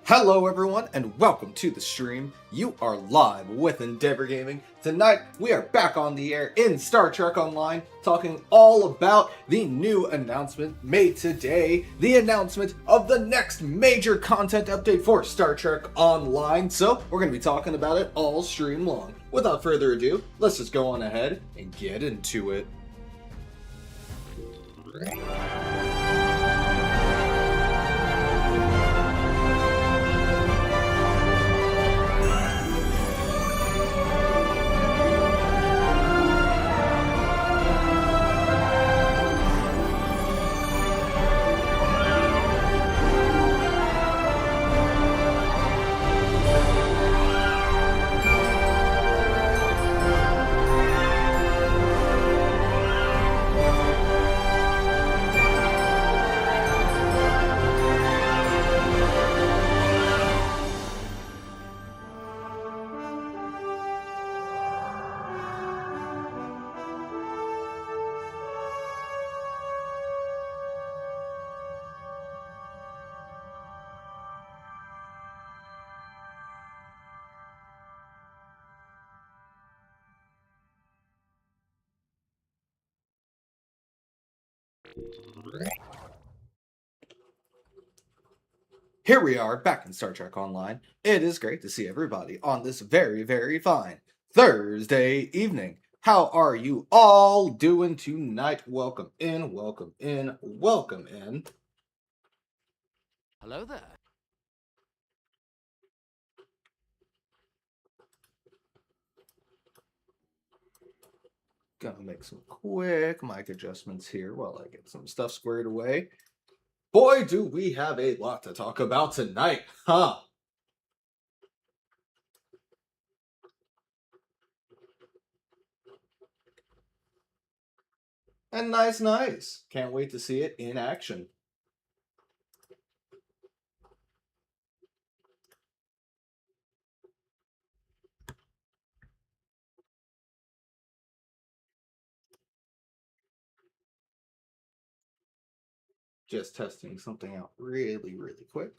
Hello everyone and welcome to the stream. You are live with Endeavor Gaming. Tonight we are back on the air in Star Trek Online talking all about the new announcement made today. The announcement of the next major content update for Star Trek Online. So we're going to be talking about it all stream long. Without further ado, let's just go on ahead and get into it. Here we are back in Star Trek Online. It is great to see everybody on this very fine Thursday evening. How are you all doing tonight? Welcome in, welcome in, welcome in. Hello there. Gonna make some quick mic adjustments here while I get some stuff squared away. Boy, do we have a lot to talk about tonight, huh? And nice. Can't wait to see it in action. Just testing something out really quick.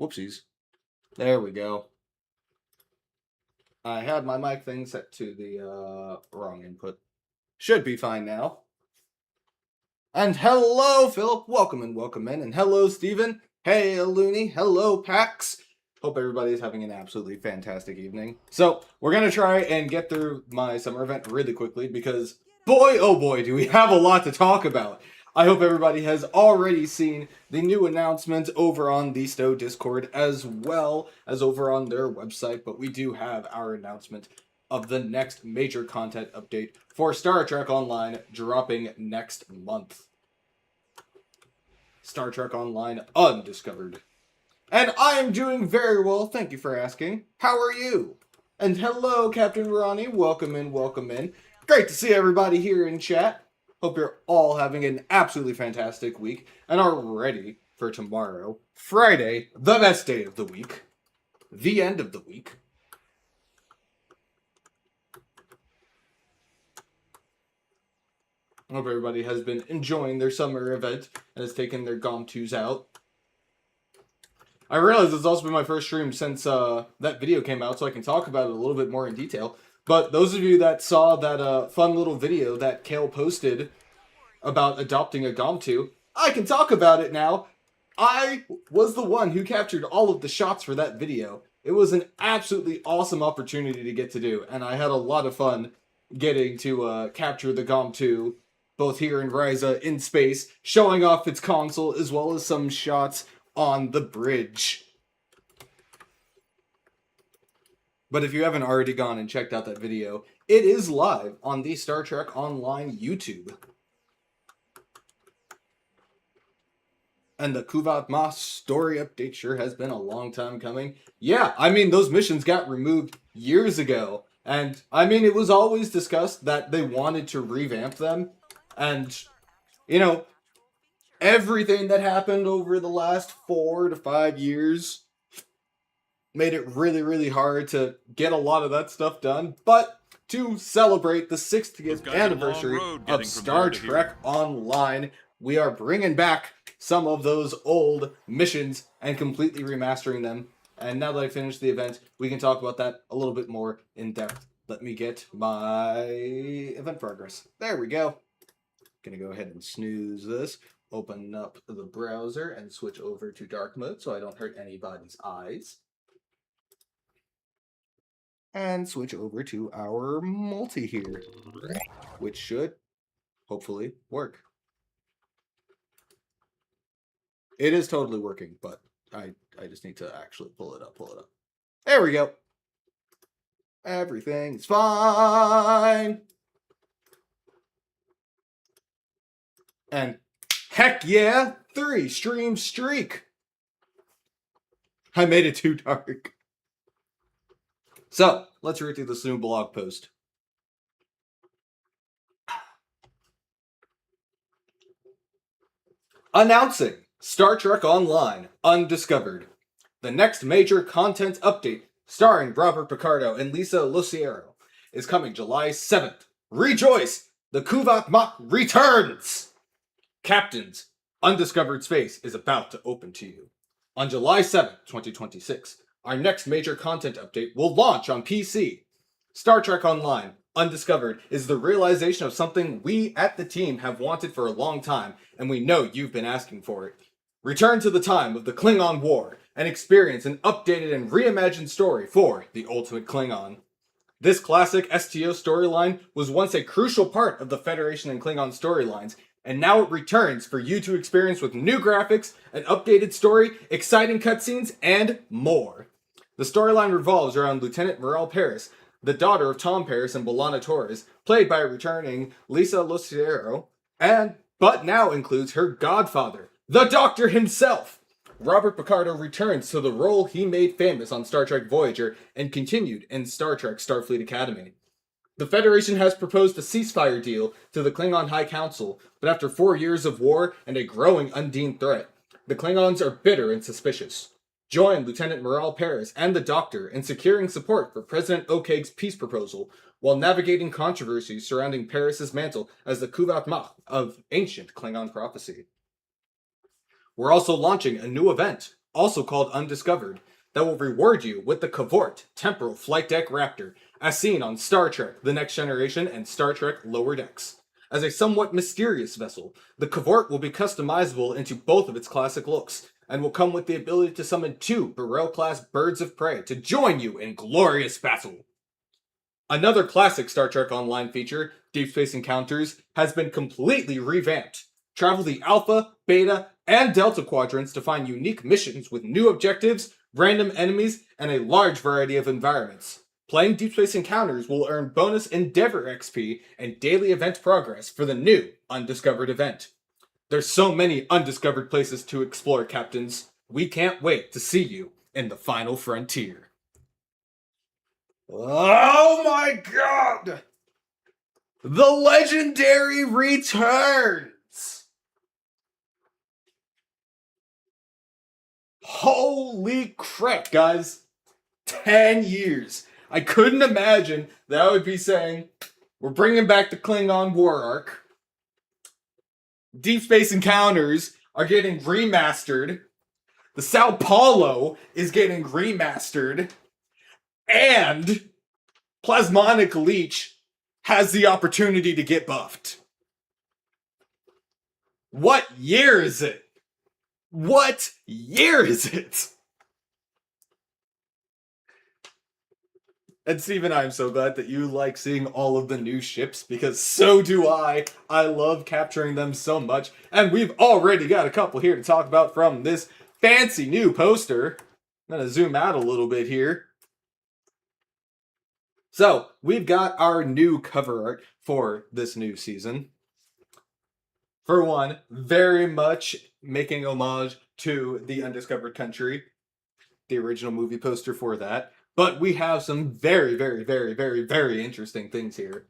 Whoopsies. There we go. I had my mic thing set to the wrong input. Should be fine now. And hello, Philip. Welcome in. And hello, Steven. Hey, Looney. Hello, Pax. Hope everybody's having an absolutely fantastic evening. So, we're going to try and get through my summer event really quickly because, boy, oh boy, do we have a lot to talk about. I hope everybody has already seen the new announcement over on the STO Discord as well as over on their website, but we do have our announcement of the next major content update for Star Trek Online dropping next month. Star Trek Online Undiscovered. And I am doing very well, thank you for asking. How are you? And hello, Captain Ronnie, welcome in. Great to see everybody here in chat. Hope you're all having an absolutely fantastic week and are ready for tomorrow, Friday, the best day of the week, the end of the week. I hope everybody has been enjoying their summer event and has taken their GOM2s out. I realize it's also been my first stream since that video came out, so I can talk about it a little bit more in detail. But those of you that saw that fun little video that Kale posted about adopting a GOM2, I can talk about it now. I was the one who captured all of the shots for that video. It was an absolutely awesome opportunity to get to do, and I had a lot of fun getting to capture the GOM2, both here in Ryza in space, showing off its console, as well as some shots on the bridge. But if you haven't already gone and checked out that video, it is live on the Star Trek Online YouTube. And the Kuvat Mas story update sure has been a long time coming. Yeah, I mean, those missions got removed years ago. And, I mean, it was always discussed that they wanted to revamp them. And, you know, everything that happened over the last 4 to 5 years made it really, really hard to get a lot of that stuff done. But to celebrate the 60th anniversary of Star Trek Online, we are bringing back some of those old missions and completely remastering them. And now that I finished the event, we can talk about that a little bit more in depth. Let me get my event progress. There we go. Gonna go ahead and snooze this. Open up the browser and switch over to dark mode so I don't hurt anybody's eyes. And switch over to our multi here, which should hopefully work. It is totally working, but I just need to actually pull it up. There we go. Everything's fine. And heck yeah, 3 stream streak. I made it too dark. So, let's read through this new blog post. Announcing Star Trek Online Undiscovered. The next major content update, starring Robert Picardo and Lisa Luciero, is coming July 7th. Rejoice! The Kuvat Mach returns! Captains, undiscovered space is about to open to you. On July 7th, 2026, our next major content update will launch on PC. Star Trek Online Undiscovered is the realization of something we at the team have wanted for a long time, and we know you've been asking for it. Return to the time of the Klingon War and experience an updated and reimagined story for the Ultimate Klingon. This classic STO storyline was once a crucial part of the Federation and Klingon storylines, and now it returns for you to experience with new graphics, an updated story, exciting cutscenes, and more. The storyline revolves around Lieutenant Morel Paris, the daughter of Tom Paris and B'Elanna Torres, played by returning Lisa Luciero, but now includes her godfather, the Doctor himself. Robert Picardo returns to the role he made famous on Star Trek Voyager and continued in Star Trek Starfleet Academy. The Federation has proposed a ceasefire deal to the Klingon High Council, but after 4 years of war and a growing Undine threat, the Klingons are bitter and suspicious. Join Lieutenant Morel Paris and the Doctor in securing support for President Okeg's peace proposal, while navigating controversies surrounding Paris' mantle as the Kuvat Mach of ancient Klingon prophecy. We're also launching a new event, also called Undiscovered, that will reward you with the Cavort Temporal Flight Deck Raptor, as seen on Star Trek The Next Generation and Star Trek Lower Decks. As a somewhat mysterious vessel, the Cavort will be customizable into both of its classic looks, and will come with the ability to summon 2 Burrell-class birds of prey to join you in glorious battle. Another classic Star Trek Online feature, Deep Space Encounters, has been completely revamped. Travel the Alpha, Beta, and Delta quadrants to find unique missions with new objectives, random enemies, and a large variety of environments. Playing Deep Space Encounters will earn bonus Endeavor XP and daily event progress for the new Undiscovered event. There's so many undiscovered places to explore, Captains. We can't wait to see you in the final frontier. Oh my god! The legendary returns! Holy crap, guys. 10 years. I couldn't imagine that I would be saying, we're bringing back the Klingon War Arc. Deep Space Encounters are getting remastered. The Sao Paulo is getting remastered. And Plasmonic Leech has the opportunity to get buffed. What year is it? What year is it? And Steve and I am so glad that you like seeing all of the new ships, because so do I. I love capturing them so much. And we've already got a couple here to talk about from this fancy new poster. I'm going to zoom out a little bit here. So, we've got our new cover art for this new season. For one, very much making homage to the Undiscovered Country, the original movie poster for that. But we have some very, very, very, very, very interesting things here.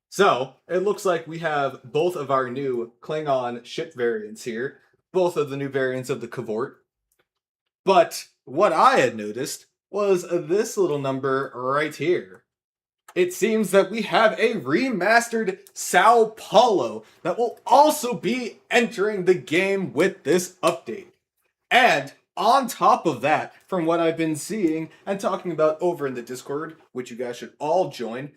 So, it looks like we have both of our new Klingon ship variants here, both of the new variants of the Cavort. But what I had noticed was this little number right here. It seems that we have a remastered Sao Paulo that will also be entering the game with this update. And on top of that, from what I've been seeing and talking about over in the Discord, which you guys should all join,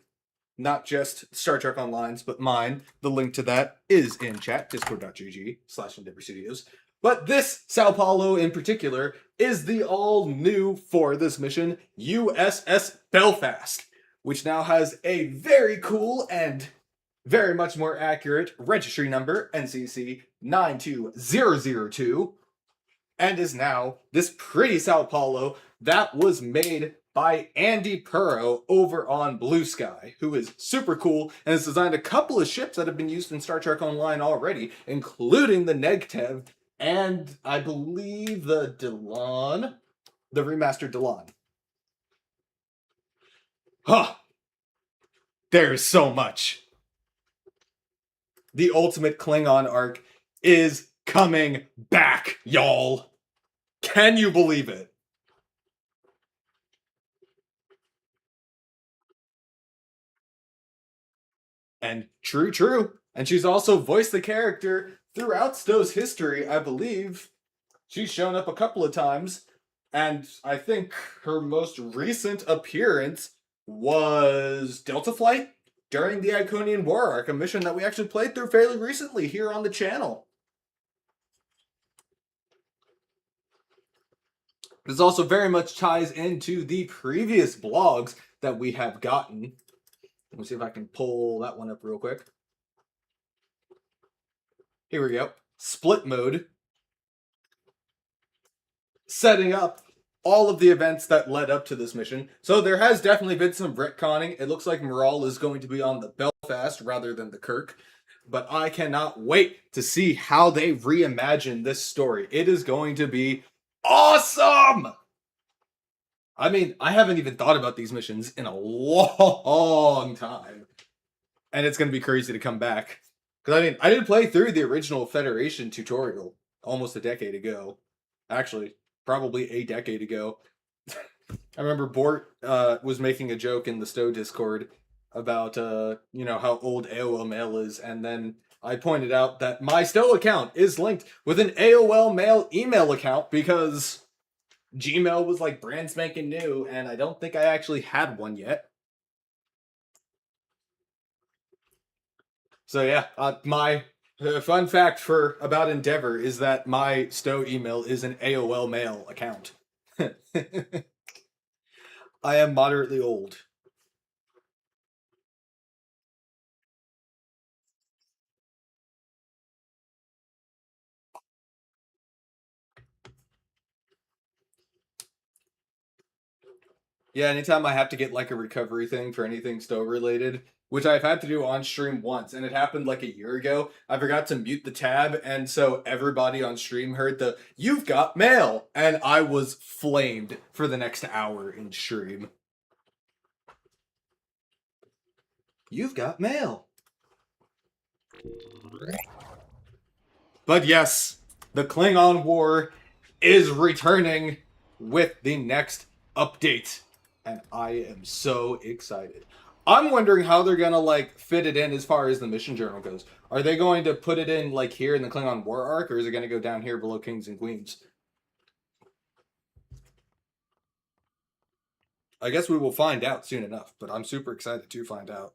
not just Star Trek Online's, but mine. The link to that is in chat, discord.gg/Endeavor Studios. But this Sao Paulo in particular is the all new for this mission USS Belfast, which now has a very cool and very much more accurate registry number, NCC 92002, and is now this pretty Sao Paulo that was made by Andy Purro over on Blue Sky, who is super cool and has designed a couple of ships that have been used in Star Trek Online already, including the Negtev and I believe the Delon, the remastered Delon. Huh. There's so much. The Ultimate Klingon arc is coming back, y'all. Can you believe it? And true. And she's also voiced the character throughout STO's history, I believe. She's shown up a couple of times, and I think her most recent appearance was Delta Flight during the Iconian War arc, a mission that we actually played through fairly recently here on the channel. This also very much ties into the previous blogs that we have gotten. Let me see if I can pull that one up real quick. Here we go. Split mode. Setting up all of the events that led up to this mission. So there has definitely been some retconning. It looks like Morale is going to be on the Belfast rather than the Kirk. But I cannot wait to see how they reimagine this story. It is going to be awesome! I mean, I haven't even thought about these missions in a long time. And it's going to be crazy to come back. Because, I mean, I did play through the original Federation tutorial almost a decade ago. Actually, probably a decade ago. I remember Bort was making a joke in the STO Discord about, how old AOL Mail is. And then I pointed out that my STO account is linked with an AOL Mail email account because Gmail was like brand spanking new, and I don't think I actually had one yet. So yeah, my fun fact about Endeavor is that my STO email is an AOL Mail account. I am moderately old. Yeah, anytime I have to get like a recovery thing for anything STO related, which I've had to do on stream once, and it happened like a year ago, I forgot to mute the tab, and so everybody on stream heard the, "You've got mail!" And I was flamed for the next hour in stream. You've got mail. But yes, the Klingon War is returning with the next update. And I am so excited. I'm wondering how they're gonna like fit it in as far as the mission journal goes. Are they going to put it in like here in the Klingon War arc, or is it gonna go down here below Kings and Queens? I guess we will find out soon enough, but I'm super excited to find out.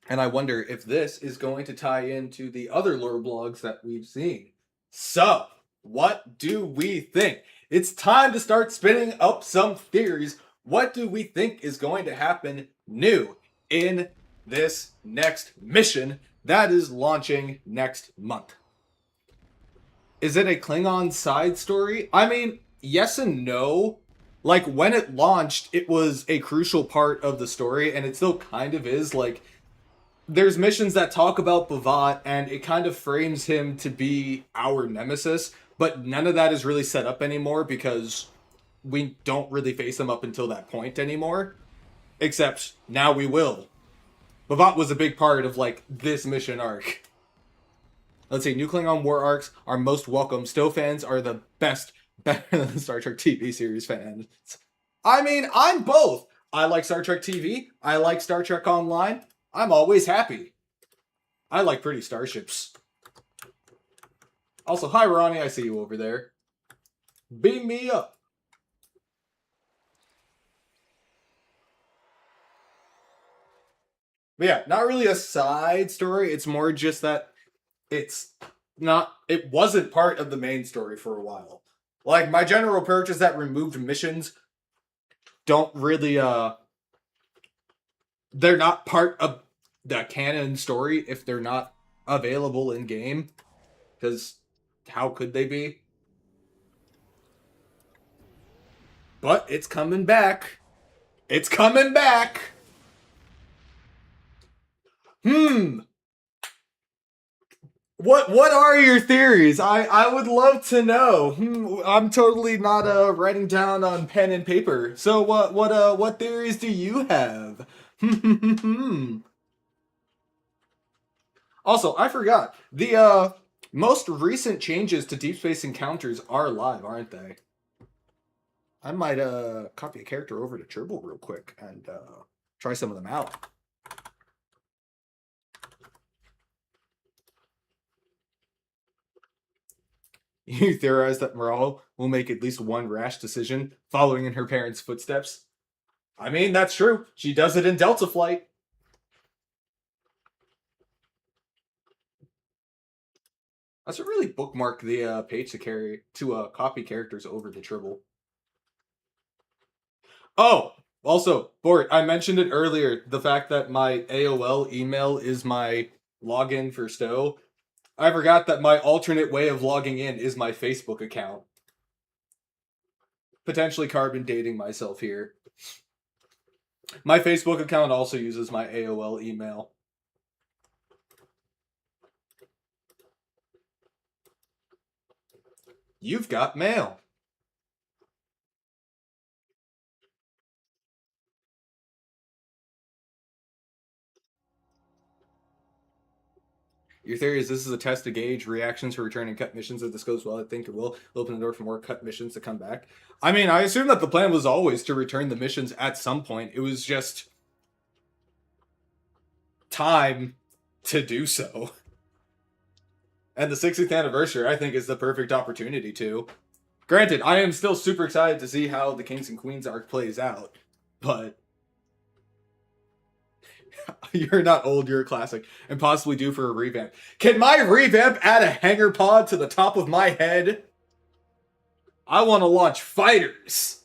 And I wonder if this is going to tie into the other lore blogs that we've seen. So, what do we think? It's time to start spinning up some theories. What do we think is going to happen new in this next mission that is launching next month? Is it a Klingon side story? I mean, yes and no. Like, when it launched, it was a crucial part of the story, and it still kind of is. Like, there's missions that talk about Bavat, and it kind of frames him to be our nemesis, But none of that is really set up anymore because we don't really face them up until that point anymore. Except now we will. Bavat was a big part of like this mission arc. Let's see, New Klingon War arcs are most welcome. STO fans are the best, better than Star Trek TV series fans. I mean, I'm both. I like Star Trek TV. I like Star Trek Online. I'm always happy. I like pretty starships. Also, hi Ronnie, I see you over there. Beam me up. But yeah, not really a side story. It's more just that it wasn't part of the main story for a while. Like, my general approach is that removed missions don't really, they're not part of the canon story if they're not available in game. Because how could they be? But it's coming back. It's coming back. What are your theories? I would love to know. I'm totally not writing down on pen and paper. So what theories do you have? Also, I forgot. The most recent changes to Deep Space Encounters are live, aren't they? I might copy a character over to Tribble real quick and try some of them out. You theorize that Morale will make at least one rash decision following in her parents' footsteps. I mean, that's true. She does it in Delta Flight. I should really bookmark the page to copy characters over to Tribble. Oh, also, Bort, I mentioned it earlier. The fact that my AOL email is my login for STO. I forgot that my alternate way of logging in is my Facebook account. Potentially carbon dating myself here. My Facebook account also uses my AOL email. You've got mail. Your theory is this is a test to gauge reactions for returning cut missions. If this goes well, I think it will open the door for more cut missions to come back. I mean, I assume that the plan was always to return the missions at some point. It was just time to do so. And the 60th anniversary, I think, is the perfect opportunity to. Granted, I am still super excited to see how the Kings and Queens arc plays out, but you're not old, you're a classic, and possibly due for a revamp. Can my revamp add a hanger pod to the top of my head? I want to launch fighters.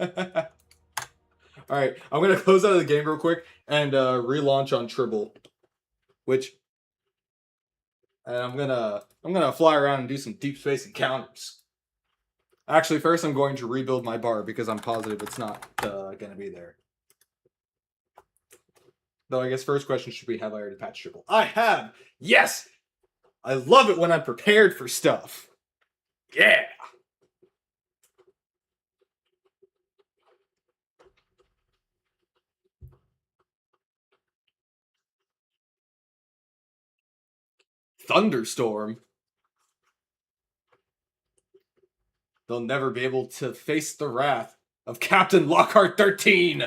Alright, I'm going to close out of the game real quick and relaunch on Tribble. And I'm gonna fly around and do some Deep Space Encounters. Actually, first I'm going to rebuild my bar because I'm positive it's not gonna be there. Though I guess first question should be, have I already patched Tribble? I have! Yes! I love it when I'm prepared for stuff. Yeah! Thunderstorm. They'll never be able to face the wrath of Captain Lockhart 13.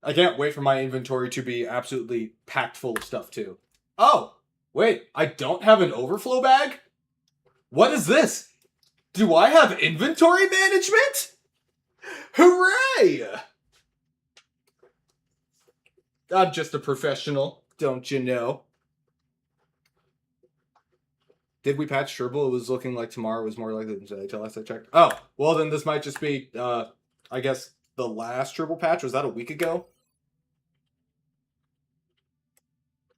I can't wait for my inventory to be absolutely packed full of stuff, too. Oh, wait, I don't have an overflow bag? What is this? Do I have inventory management? Hooray! I'm just a professional, don't you know? Did we patch Tribble? It was looking like tomorrow was more likely than today till last I checked. Oh, well then this might just be, I guess, the last Tribble patch. Was that a week ago?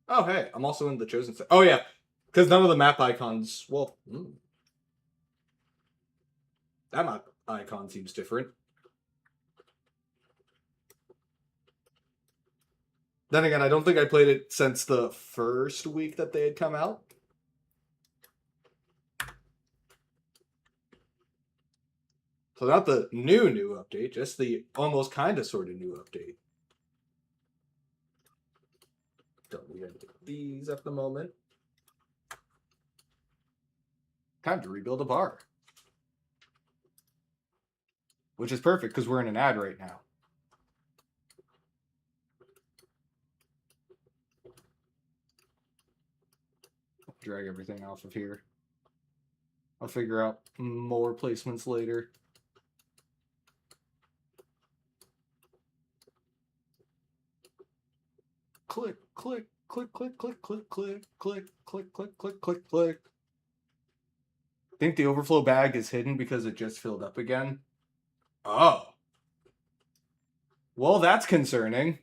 Oh, hey, I'm also in the Chosen set. Oh, yeah, because none of the map icons, well, that map icon seems different. Then again, I don't think I played it since the first week that they had come out. So not the new update, just the almost kind of sort of new update. Don't need any of these at the moment. Time to rebuild a bar. Which is perfect because we're in an ad right now. Drag everything off of here. I'll figure out more placements later. Click, click, click, click, click, click, click, click, click, click, click, click, click. I think the overflow bag is hidden because it just filled up again. Oh. Well, that's concerning.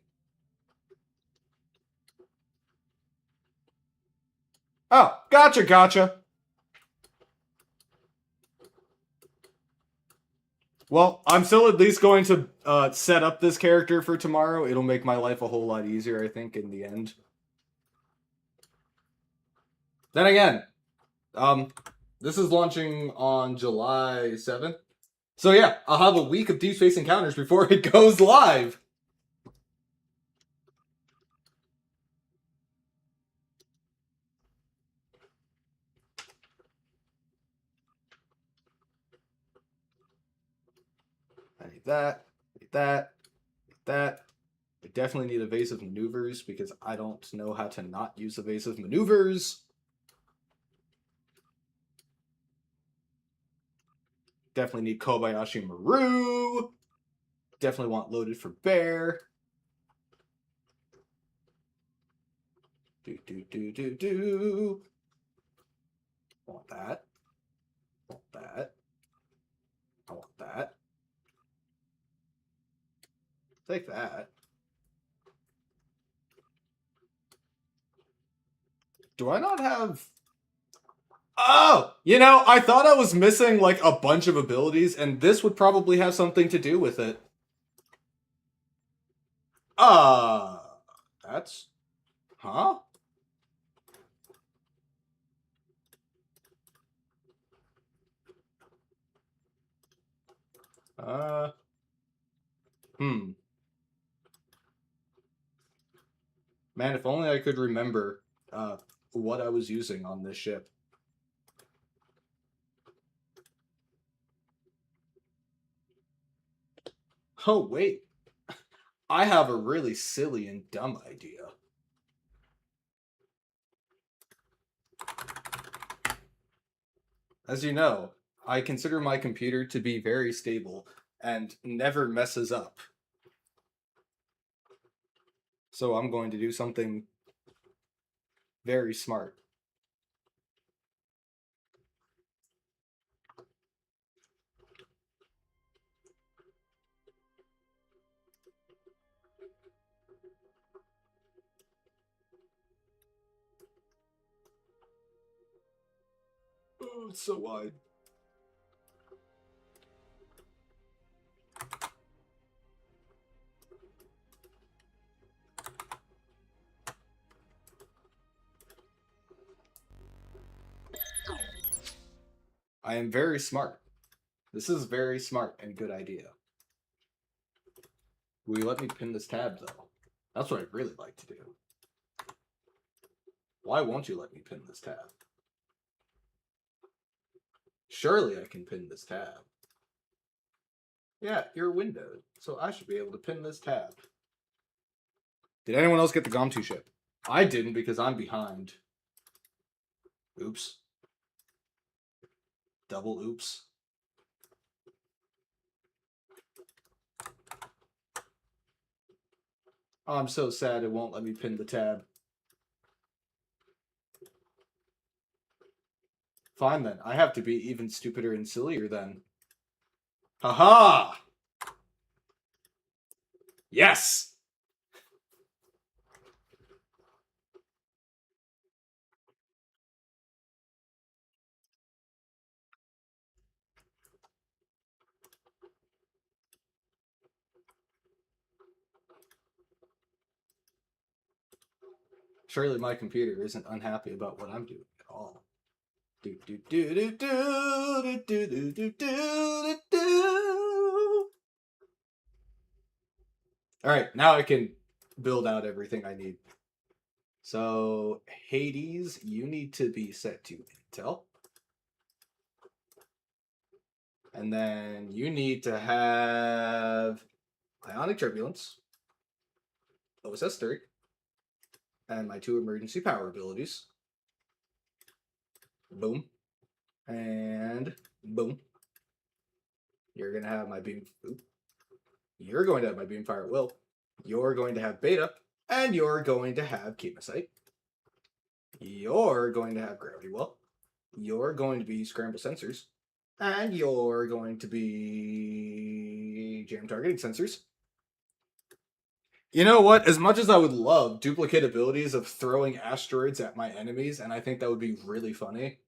Oh, gotcha. Well, I'm still at least going to set up this character for tomorrow. It'll make my life a whole lot easier, I think, in the end. Then again, this is launching on July 7th. So yeah, I'll have a week of Deep Space Encounters before it goes live. I need that, need that, need that. I definitely need evasive maneuvers because I don't know how to not use evasive maneuvers. Definitely need Kobayashi Maru. Definitely want loaded for bear. Do. Want that. Want that. I want that. Take that. Do I not have... Oh! You know, I thought I was missing, like, a bunch of abilities, and this would probably have something to do with it. That's... Huh? Man, if only I could remember what I was using on this ship. Oh, wait. I have a really silly and dumb idea. As you know, I consider my computer to be very stable and never messes up. So I'm going to do something very smart. Oh, it's so wide. I am very smart. This is very smart and good idea. Will you let me pin this tab, though? That's what I'd really like to do. Why won't you let me pin this tab? Surely I can pin this tab. Yeah, you're windowed, so I should be able to pin this tab. Did anyone else get the Gomtu ship? I didn't because I'm behind. Oops. Double oops. Oh, I'm so sad it won't let me pin the tab. Fine then. I have to be even stupider and sillier then. Haha! Yes! Surely my computer isn't unhappy about what I'm doing at all. Do do do do do do do do do do. All right, now I can build out everything I need. So Hades, you need to be set to Intel. And then you need to have Ionic Turbulence, OSS 3, and my 2 emergency power abilities. Boom. And boom. You're going to have my beam. You're going to have my beam fire at will. You're going to have beta. And you're going to have Chemosite. You're going to have gravity well. You're going to be scramble sensors. And you're going to be jam targeting sensors. You know what? As much as I would love duplicate abilities of throwing asteroids at my enemies, and I think that would be really funny.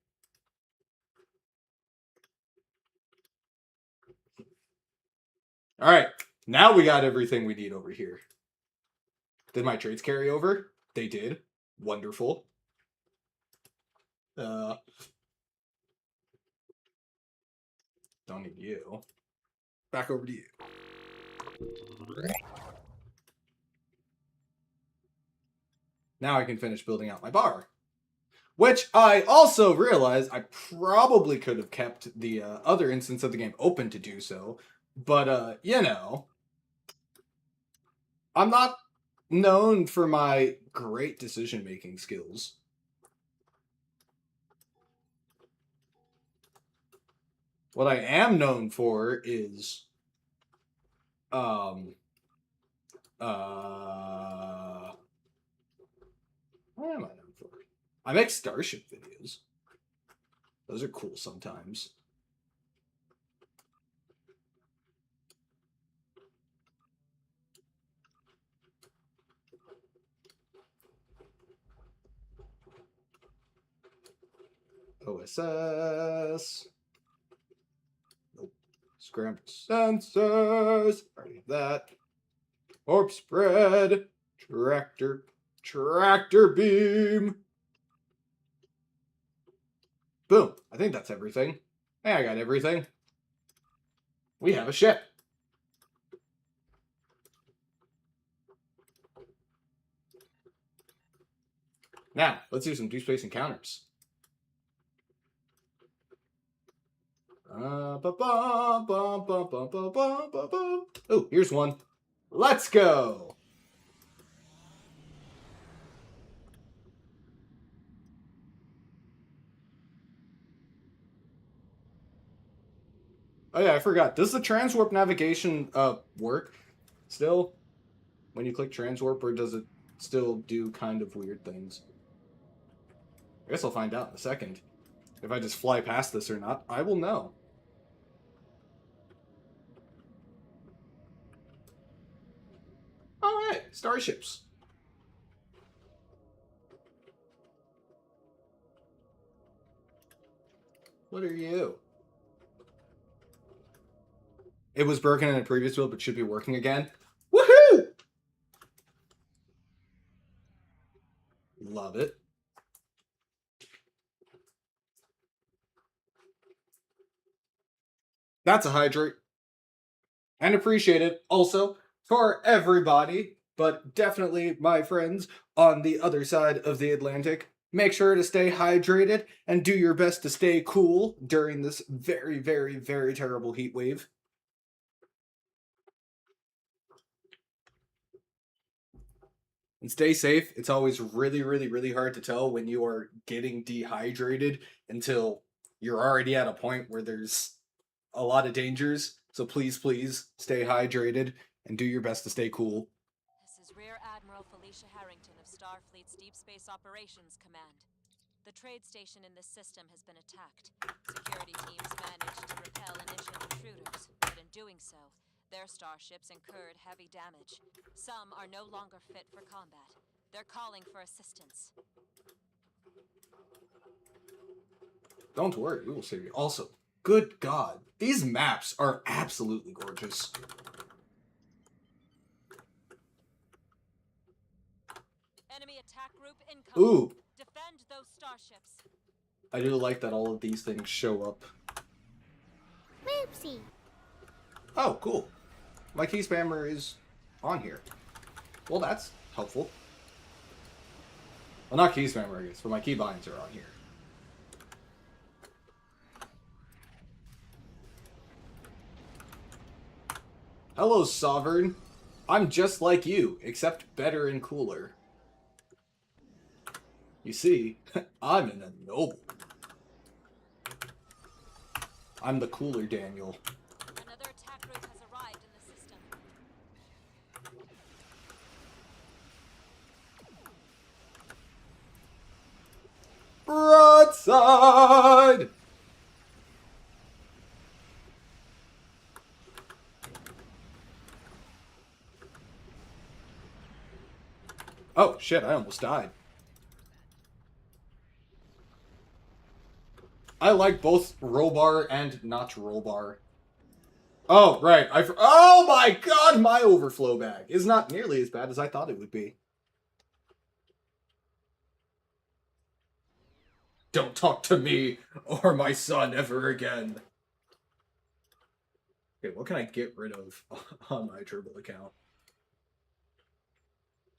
All right, now we got everything we need over here. Did my trades carry over? They did. Wonderful. Don't need you. Back over to you. Now I can finish building out my bar. Which I also realized I probably could have kept the other instance of the game open to do so. But, you know, I'm not known for my great decision-making skills. What I am known for is, what am I known for? I make Starship videos. Those are cool sometimes. OSS. Nope. Scramble sensors. Already have that. Orb spread. Tractor beam. Boom. I think that's everything. Hey, I got everything. We have a ship. Now, let's do some deep space encounters. Oh, here's one. Let's go. Oh yeah, I forgot. Does the transwarp navigation work still when you click transwarp, or does it still do kind of weird things? I guess I'll find out in a second. If I just fly past this or not, I will know. Oh hey, starships. What are you? It was broken in a previous build, but should be working again. Woohoo! Love it. That's a hydrate. And appreciate it also for everybody, but definitely my friends on the other side of the Atlantic. Make sure to stay hydrated and do your best to stay cool during this very, very, very terrible heat wave. And stay safe. It's always really, really, really hard to tell when you are getting dehydrated until you're already at a point where there's a lot of dangers. So please, please stay hydrated and do your best to stay cool. This is Rear Admiral Felicia Harrington of Starfleet's Deep Space Operations Command. The trade station in this system has been attacked. Security teams managed to repel initial intruders, but in doing so, their starships incurred heavy damage. Some are no longer fit for combat. They're calling for assistance. Don't worry, we will save you. Also, good God, these maps are absolutely gorgeous. Enemy attack group incoming. Ooh. Defend those starships. I do like that all of these things show up. Whoopsie. Oh, cool. My key spammer is on here. Well, that's helpful. Well, not key spammer, I guess, but my key binds are on here. Hello, Sovereign. I'm just like you, except better and cooler. You see, I'm an noble. I'm the cooler Daniel. Another attack group has arrived in the system. Broadside! Oh, shit, I almost died. I like both Rollbar and not Rollbar. Oh, right. Oh my god, my overflow bag is not nearly as bad as I thought it would be. Don't talk to me or my son ever again. Okay, what can I get rid of on my Turbo account?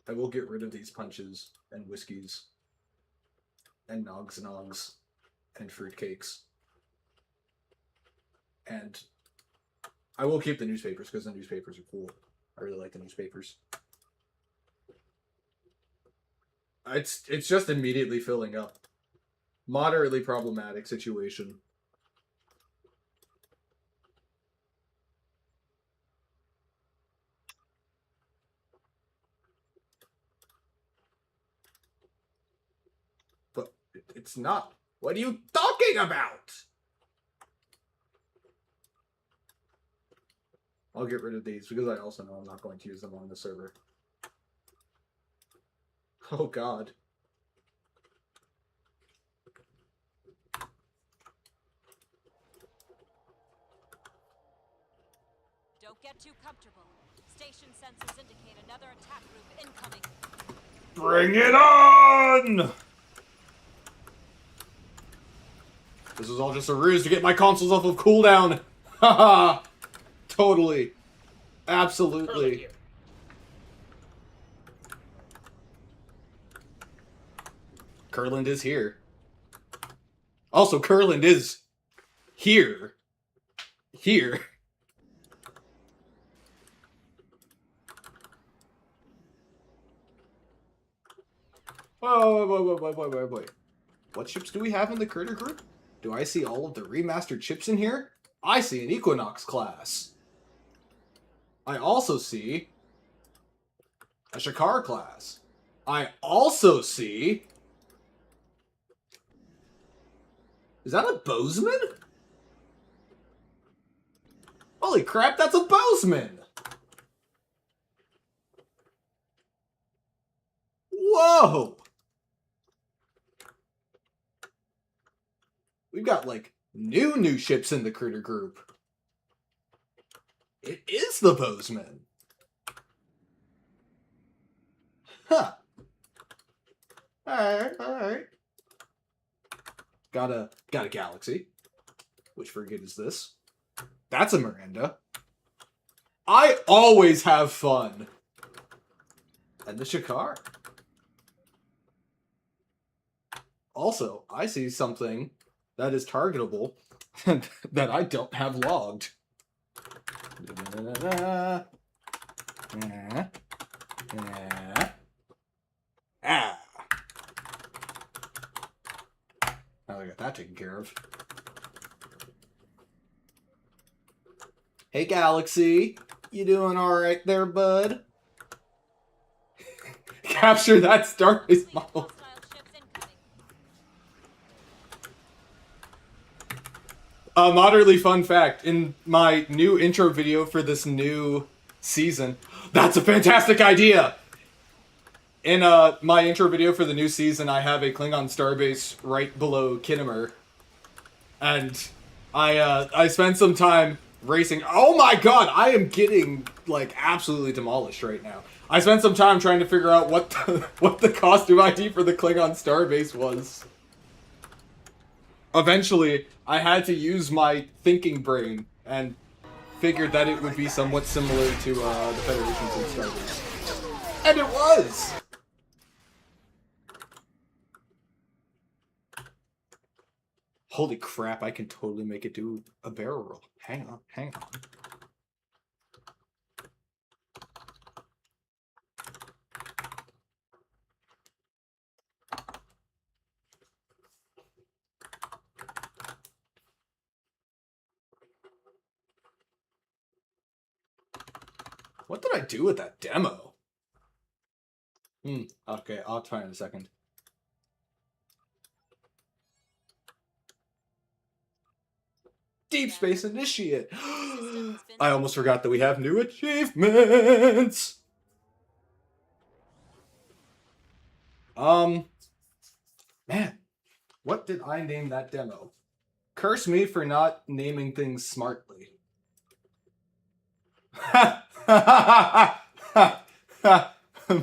I will get rid of these punches and whiskeys and nogs and fruitcakes. And I will keep the newspapers because the newspapers are cool. I really like the newspapers. It's just immediately filling up. Moderately problematic situation. But it's not. What are you talking about? I'll get rid of these because I also know I'm not going to use them on the server. Oh god. Don't get too comfortable. Station sensors indicate another attack group incoming. Bring it on! This was all just a ruse to get my consoles off of cooldown. Haha. Totally. Absolutely. Kurland is here. Also, Kurland is here. Here. Wait. What ships do we have in the Critter group? Do I see all of the remastered ships in here? I see an Equinox class. I also see a Shakar class. I also see... Is that a Bozeman? Holy crap, that's a Bozeman! Whoa! We've got, like, new ships in the Critter group. It is the Bozeman. Huh. Alright. Got a Galaxy. Which frigate is this? That's a Miranda. I always have fun. And the Shakar. Also, I see something that is targetable that I don't have logged. Ah. Now I got that taken care of. Hey, Galaxy. You doing alright there, bud? Capture that Starbase model. A moderately fun fact, in my new intro video for this new season, that's a fantastic idea! In my intro video for the new season, I have a Klingon starbase right below Kittimer. And I spent some time racing. Oh my god, I am getting, like, absolutely demolished right now. I spent some time trying to figure out what the costume ID for the Klingon starbase was. Eventually, I had to use my thinking brain and figured that it would be somewhat similar to the Federation's starbase. And it was! Holy crap, I can totally make it do a barrel roll. Hang on, hang on. What did I do with that demo? Okay, I'll try in a second. Deep Space Initiate! I almost forgot that we have new achievements! Man, what did I name that demo? Curse me for not naming things smartly.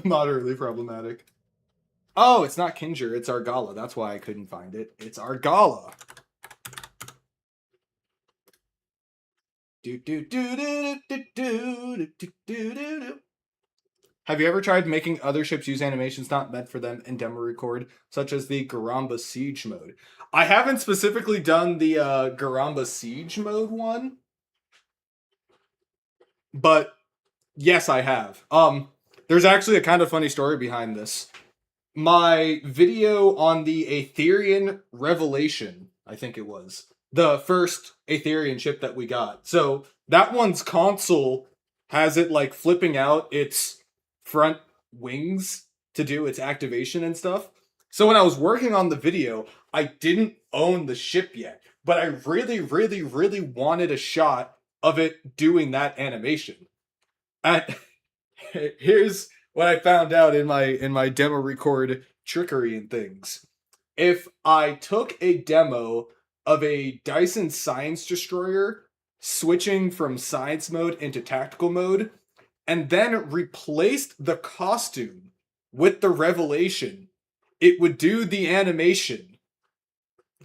Moderately problematic. Oh, it's not Kinger, it's Argala. That's why I couldn't find it. It's Argala. Have you ever tried making other ships use animations not meant for them in demo record, such as the Garamba Siege mode? I haven't specifically done the Garamba Siege mode one, but yes, I have. There's actually a kind of funny story behind this. My video on the Aetherian Revelation, I think it was, the first Aetherian ship that we got. So that one's console has it like flipping out its front wings to do its activation and stuff. So when I was working on the video, I didn't own the ship yet, but I really, really, really wanted a shot of it doing that animation. And here's what I found out in my demo record trickery and things. If I took a demo of a Dyson Science Destroyer switching from science mode into tactical mode, and then replaced the costume with the Revelation, it would do the animation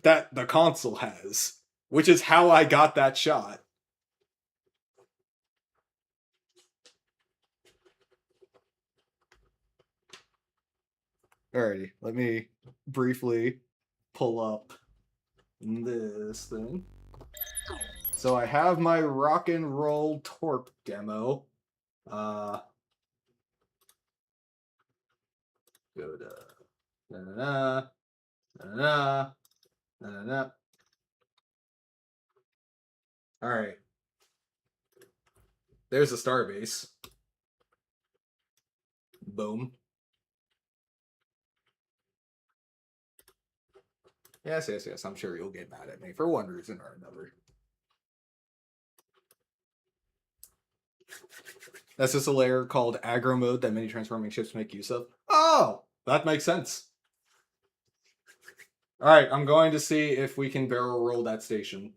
that the console has, which is how I got that shot. Alrighty, let me briefly pull up this thing. So I have my rock and roll torp demo. Go to na na na na na. All right. There's a starbase. Boom. Yes, yes, yes. I'm sure you'll get mad at me for one reason or another. That's just a layer called aggro mode that many transforming ships make use of. Oh, that makes sense. All right, I'm going to see if we can barrel roll that station.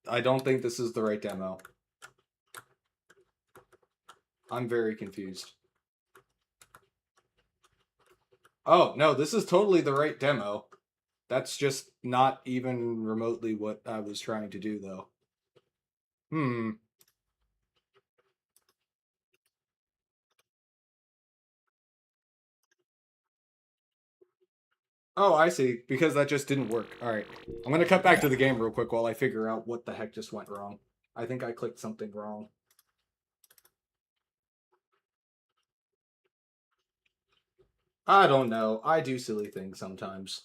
I don't think this is the right demo. I'm very confused. Oh, no, this is totally the right demo. That's just not even remotely what I was trying to do, though. Oh, I see. Because that just didn't work. Alright. I'm gonna cut back to the game real quick while I figure out what the heck just went wrong. I think I clicked something wrong. I don't know. I do silly things sometimes.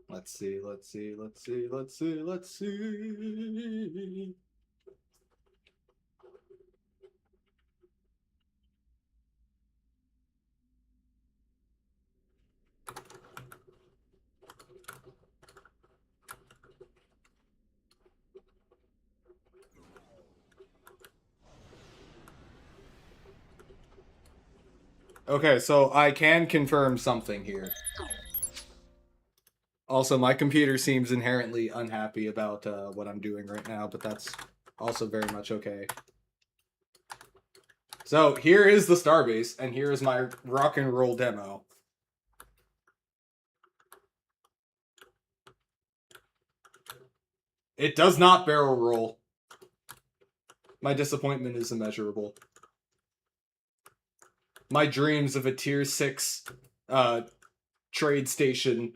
Let's see, let's see, let's see, let's see, let's see. Okay, so I can confirm something here. Also, my computer seems inherently unhappy about what I'm doing right now, but that's also very much okay. So here is the starbase, and here is my rock and roll demo. It does not barrel roll. My disappointment is immeasurable. My dreams of a tier 6 trade station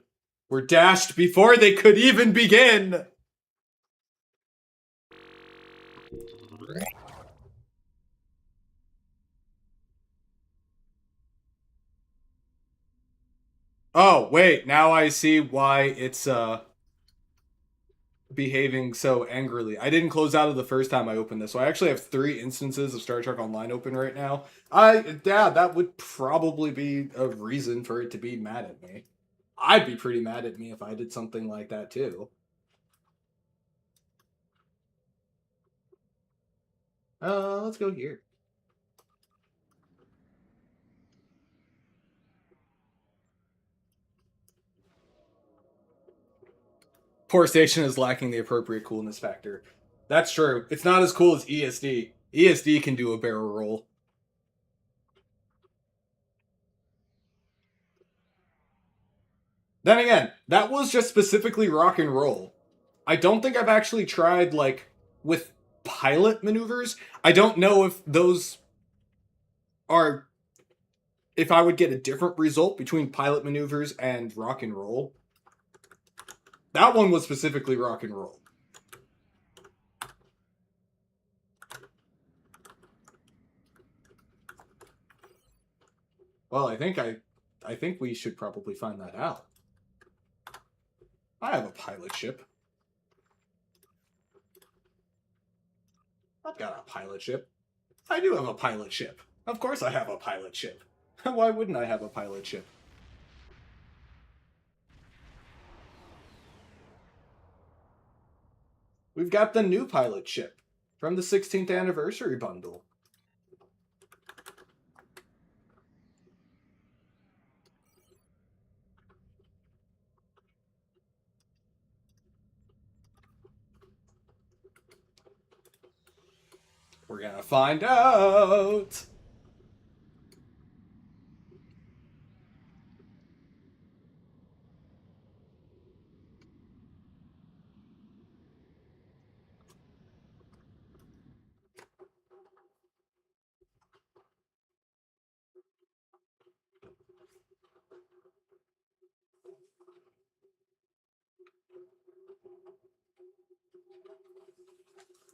were dashed before they could even begin! Oh, wait, now I see why it's behaving so angrily. I didn't close out of the first time I opened this, so I actually have 3 instances of Star Trek Online open right now. Yeah, that would probably be a reason for it to be mad at me. I'd be pretty mad at me if I did something like that too. Let's go here. Poor Station is lacking the appropriate coolness factor. That's true. It's not as cool as ESD. ESD can do a barrel roll. Then again, that was just specifically rock and roll. I don't think I've actually tried, like, with pilot maneuvers. I don't know if those are. If I would get a different result between pilot maneuvers and rock and roll. That one was specifically rock and roll. Well, I think we should probably find that out. I have a pilot ship. I've got a pilot ship. I do have a pilot ship. Of course I have a pilot ship. Why wouldn't I have a pilot ship? We've got the new pilot ship from the 16th anniversary bundle. We're gonna find out.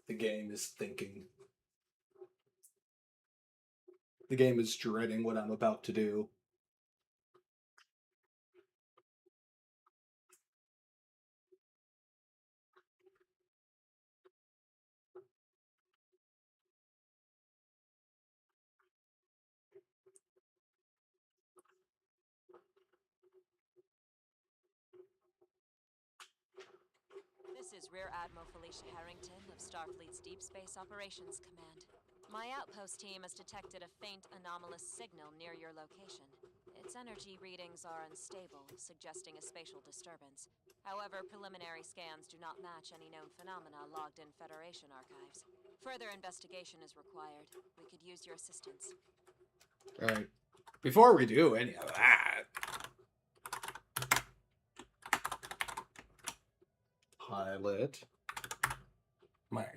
The game is thinking. The game is dreading what I'm about to do. This is Rear Admiral Felicia Harrington of Starfleet's Deep Space Operations Command. My outpost team has detected a faint anomalous signal near your location. Its energy readings are unstable, suggesting a spatial disturbance. However, preliminary scans do not match any known phenomena logged in Federation archives. Further investigation is required. We could use your assistance. Alright. Before we do any of that, pilot. My.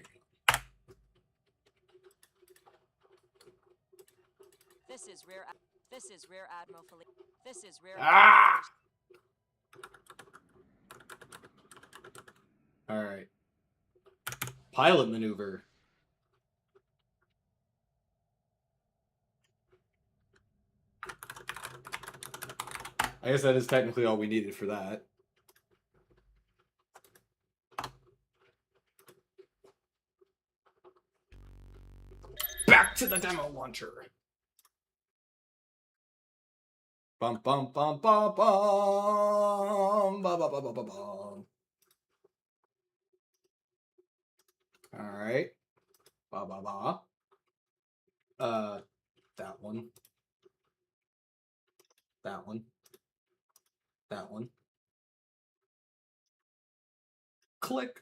This is Rear Admiral Felicia. This is Rear Ah! Admiral. Alright. Pilot maneuver. I guess that is technically all we needed for that. Back to the demo launcher. Bum bum bum bum bum bum bum bum bum bum bum. Alright. Ba ba ba. That one. That one. That one. Click.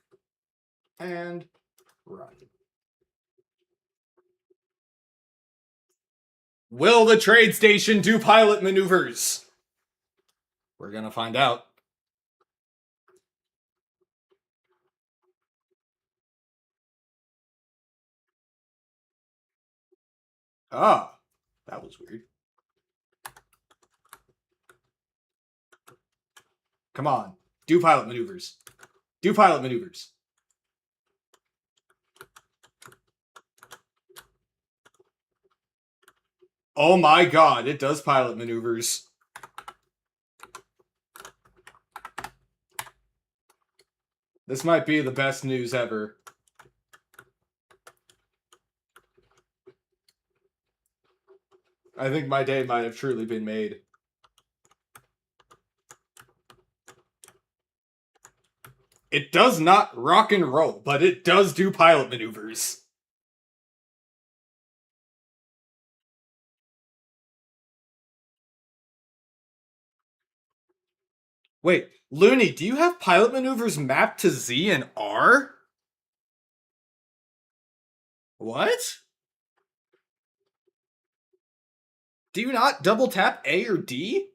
And run. Will the trade station do pilot maneuvers? We're gonna find out. Ah, that was weird. Come on. Do pilot maneuvers. Do pilot maneuvers. Oh my god, it does pilot maneuvers. This might be the best news ever. I think my day might have truly been made. It does not rock and roll, but it does do pilot maneuvers. Wait, Looney, do you have pilot maneuvers mapped to Z and R? What? Do you not double tap A or D?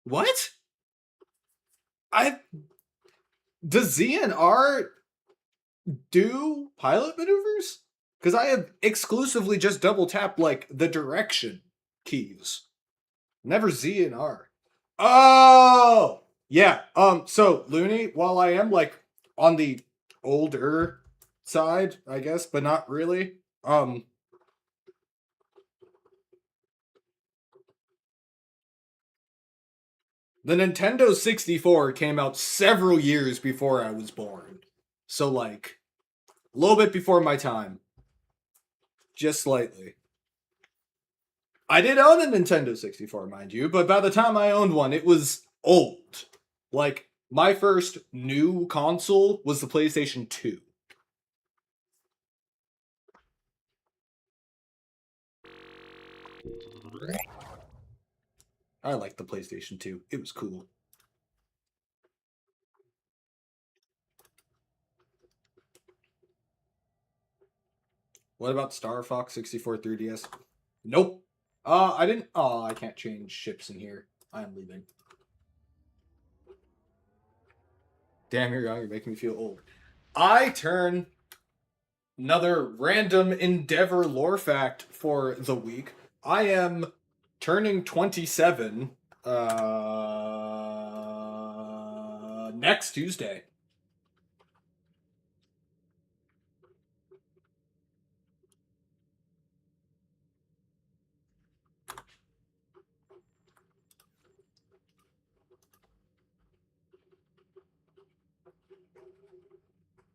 What? Does Z and R do pilot maneuvers? Because I have exclusively just double tapped like the direction keys. Never Z and R. Oh! Yeah, so Looney, while I am like on the older side, I guess, but not really, the Nintendo 64 came out several years before I was born. So, like, a little bit before my time. Just slightly. I did own a Nintendo 64, mind you, but by the time I owned one, it was old. Like, my first new console was the PlayStation 2. I liked the PlayStation 2. It was cool. What about Star Fox 64 3DS? Nope. I didn't. Oh, I can't change ships in here. I am leaving. Damn, you're young. You're making me feel old. I turn another random Endeavor lore fact for the week. I am turning 27 next Tuesday.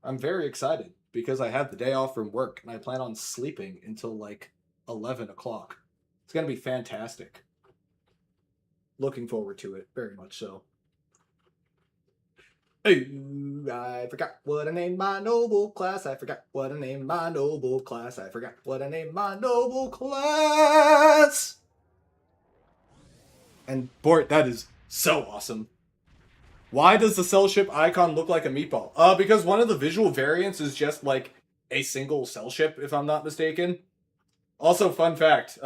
I'm very excited because I have the day off from work and I plan on sleeping until like 11 o'clock. It's going to be fantastic. Looking forward to it, very much so. Ooh, I forgot what I named my noble class. I forgot what I named my noble class. I forgot what I named my noble class. And Bort, that is so awesome. Why does the cell ship icon look like a meatball? Because one of the visual variants is just like a single cell ship, if I'm not mistaken. Also, fun fact,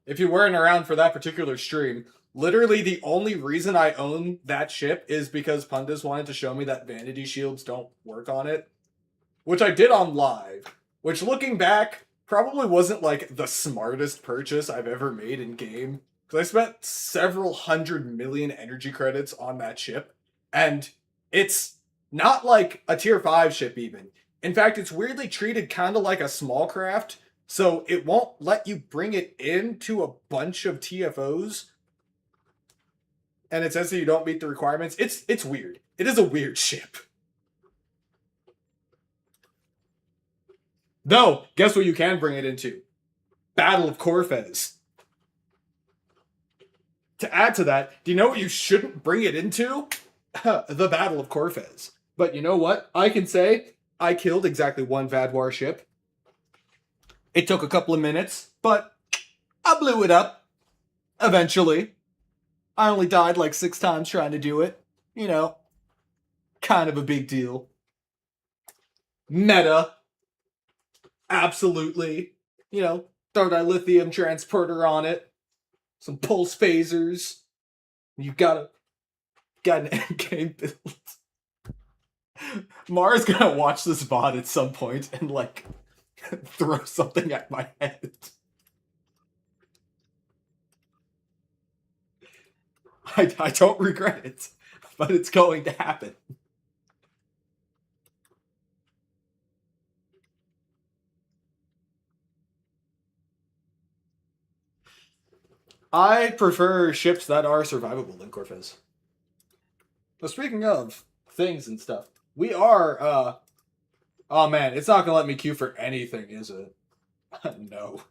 if you weren't around for that particular stream, literally the only reason I own that ship is because Pundus wanted to show me that vanity shields don't work on it. Which I did on live. Which, looking back, probably wasn't like the smartest purchase I've ever made in game. Because I spent several 100 million energy credits on that ship. And it's not like a tier 5 ship even. In fact, it's weirdly treated kind of like a small craft. So it won't let you bring it into a bunch of TFOs. And it says that you don't meet the requirements. It's weird. It is a weird ship. Though, guess what you can bring it into? Battle of Corfez. To add to that, do you know what you shouldn't bring it into? The Battle of Corfez. But you know what? I can say I killed exactly one Vadwar ship. It took a couple of minutes, but I blew it up. Eventually. I only died like 6 times trying to do it. You know, kind of a big deal. Meta. Absolutely. You know, throw dilithium transporter on it. Some pulse phasers. You got an endgame build. Mara's gonna watch this VOD at some point and like throw something at my head. I don't regret it, but it's going to happen. I prefer ships that are survivable than Corvus. But speaking of things and stuff, we are, oh man, it's not gonna let me queue for anything, is it? No.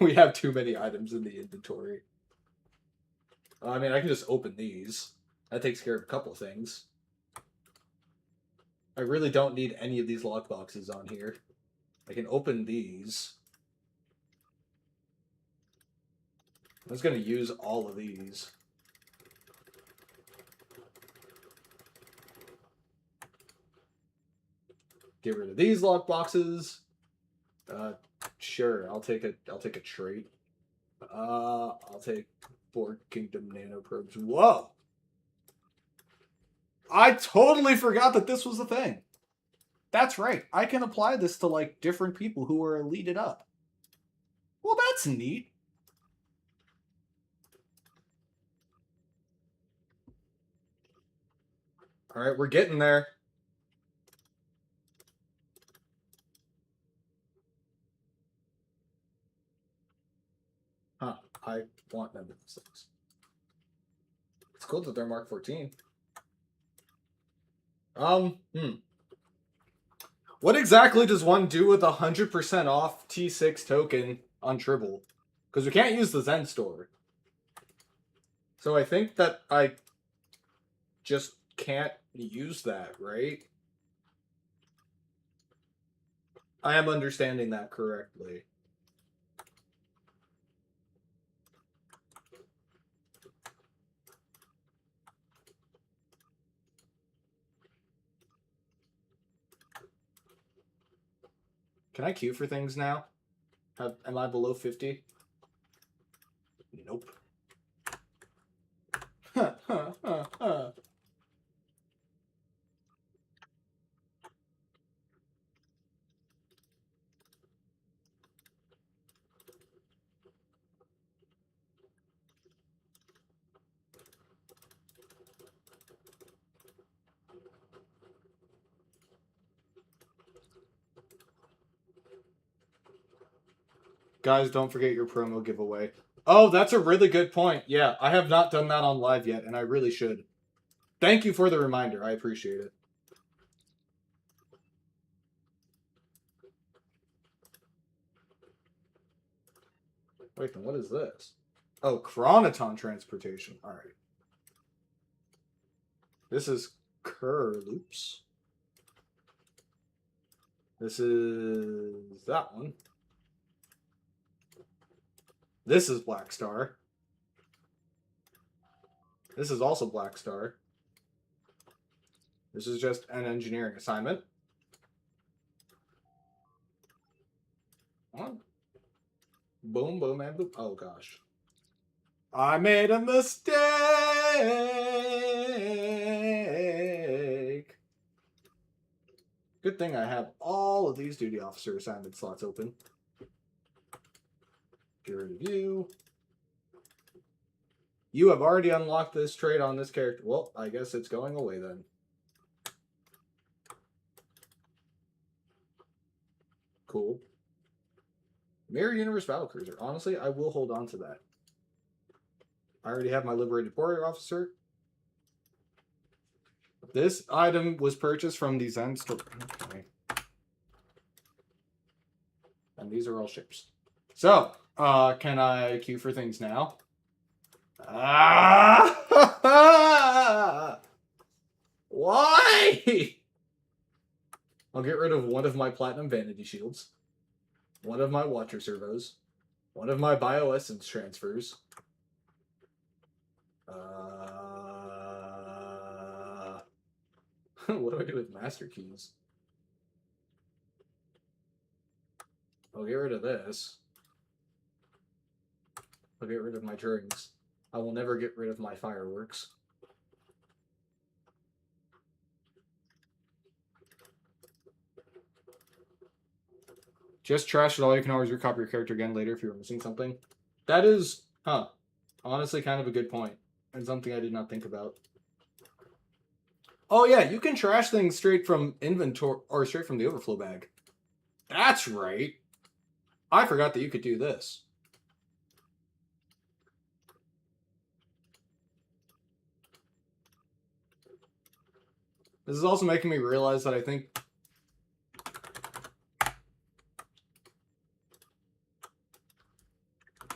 We have too many items in the inventory. I mean, I can just open these. That takes care of a couple of things. I really don't need any of these lockboxes on here. I can open these. I was going to use all of these. Get rid of these lockboxes. Sure, I'll take a trait. I'll take 4 Kingdom nanoprobes. Whoa! I totally forgot that this was a thing. That's right. I can apply this to like different people who are elited up. Well, that's neat. All right, we're getting there. Huh, I want none of these things. It's cool that they're Mark 14. What exactly does one do with 100% off T6 token on Tribble? Because we can't use the Zen store. So I think that I just can't use that, right? I am understanding that correctly. Can I queue for things now? Am I below 50? Nope. Guys, don't forget your promo giveaway. Oh, that's a really good point. Yeah, I have not done that on live yet, and I really should. Thank you for the reminder. I appreciate it. Wait, then what is this? Oh, Chronoton transportation. All right. This is Kerr Loops. This is that one. This is Black Star. This is also Black Star. This is just an engineering assignment. Oh. Boom, boom, and boom. Oh, gosh. I made a mistake. Good thing I have all of these duty officer assignment slots open. Get rid of you. You have already unlocked this trait on this character. Well, I guess it's going away then. Cool. Mirror Universe Battlecruiser. Honestly, I will hold on to that. I already have my Liberated Warrior Officer. This item was purchased from the Zen store. Okay. And these are all ships. So, can I queue for things now? Ah! Why? I'll get rid of one of my Platinum Vanity Shields. one of my water servos, one of my bioessence transfers. What do I do with master keys? I'll get rid of this. I'll get rid of my drinks. I will never get rid of my fireworks. Just trash it all. You can always recopy your character again later if you're missing something. That is, honestly kind of a good point. And something I did not think about. Oh yeah, you can trash things straight from inventory, or straight from the overflow bag. That's right. I forgot that you could do this. This is also making me realize that I think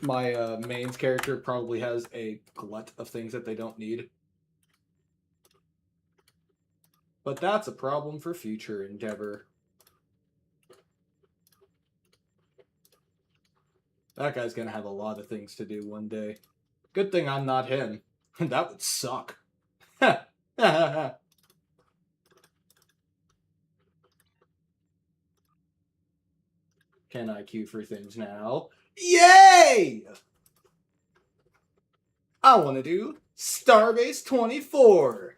my mains character probably has a glut of things that they don't need. But that's a problem for future endeavor. That guy's gonna have a lot of things to do one day. Good thing I'm not him. That would suck. Can I queue for things now? Yay! I want to do Starbase 24.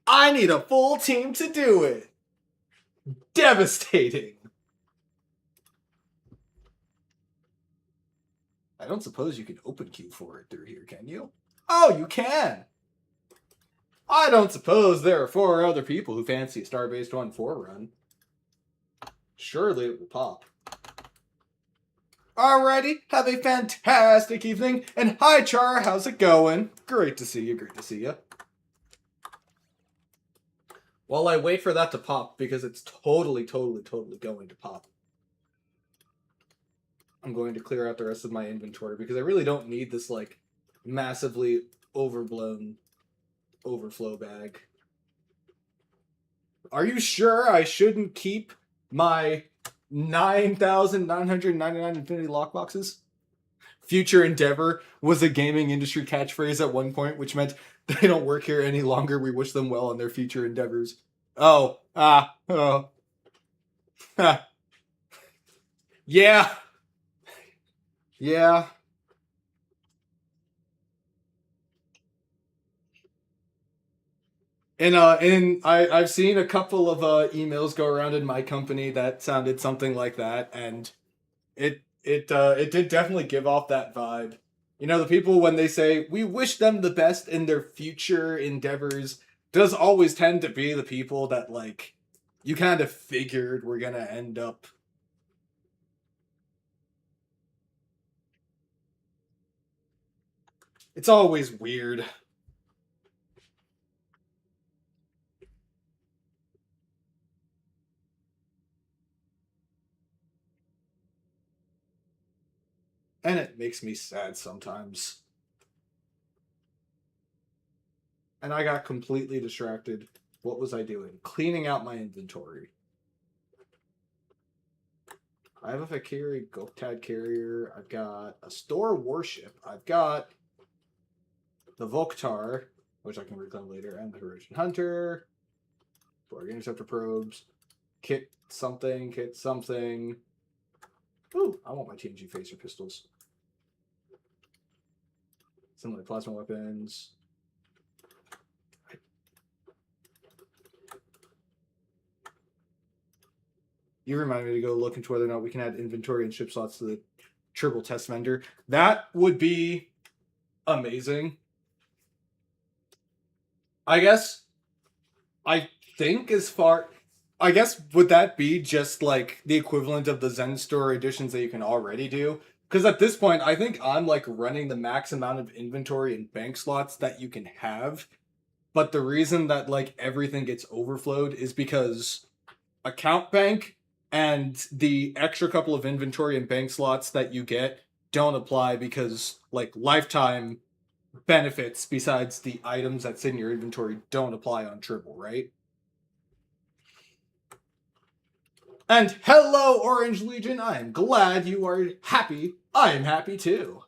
I need a full team to do it. Devastating. I don't suppose you can open queue for it through here, can you? Oh, you can! I don't suppose there are 4 other people who fancy a Starbase 24 run. Surely it will pop. Alrighty, have a fantastic evening, and hi Char, how's it going? Great to see you, great to see you. While I wait for that to pop, because it's totally going to pop, I'm going to clear out the rest of my inventory, because I really don't need this, like, massively overblown overflow bag. Are you sure I shouldn't keep my 9,999 infinity lockboxes? Future endeavor was a gaming industry catchphrase at one point, which meant they don't work here any longer. We wish them well in their future endeavors. Oh. Yeah. Yeah. And I've seen a couple of emails go around in my company that sounded something like that, and it did definitely give off that vibe. You know, the people, when they say we wish them the best in their future endeavors, does always tend to be the people that, like, you kind of figured were gonna end up. It's always weird. And it makes me sad sometimes. And I got completely distracted. What was I doing? Cleaning out my inventory. I have a Valkyrie Goktad carrier. I've got a store warship. I've got the Volktar, which I can reclaim later, and the Horosian Hunter. Borg Interceptor probes. Kit something, kit something. Ooh, I want my TNG phaser pistols. Similar plasma weapons. You remind me to go look into whether or not we can add inventory and ship slots to the triple test vendor. That would be amazing. I guess, I think I guess, would that be just like the equivalent of the Zen Store editions that you can already do? Because at this point, I think I'm like running the max amount of inventory and bank slots that you can have. But the reason that like everything gets overflowed is because account bank and the extra couple of inventory and bank slots that you get don't apply because like lifetime benefits besides the items that sit in your inventory don't apply on triple, right? And hello, Orange Legion. I am glad you are happy. I am happy too.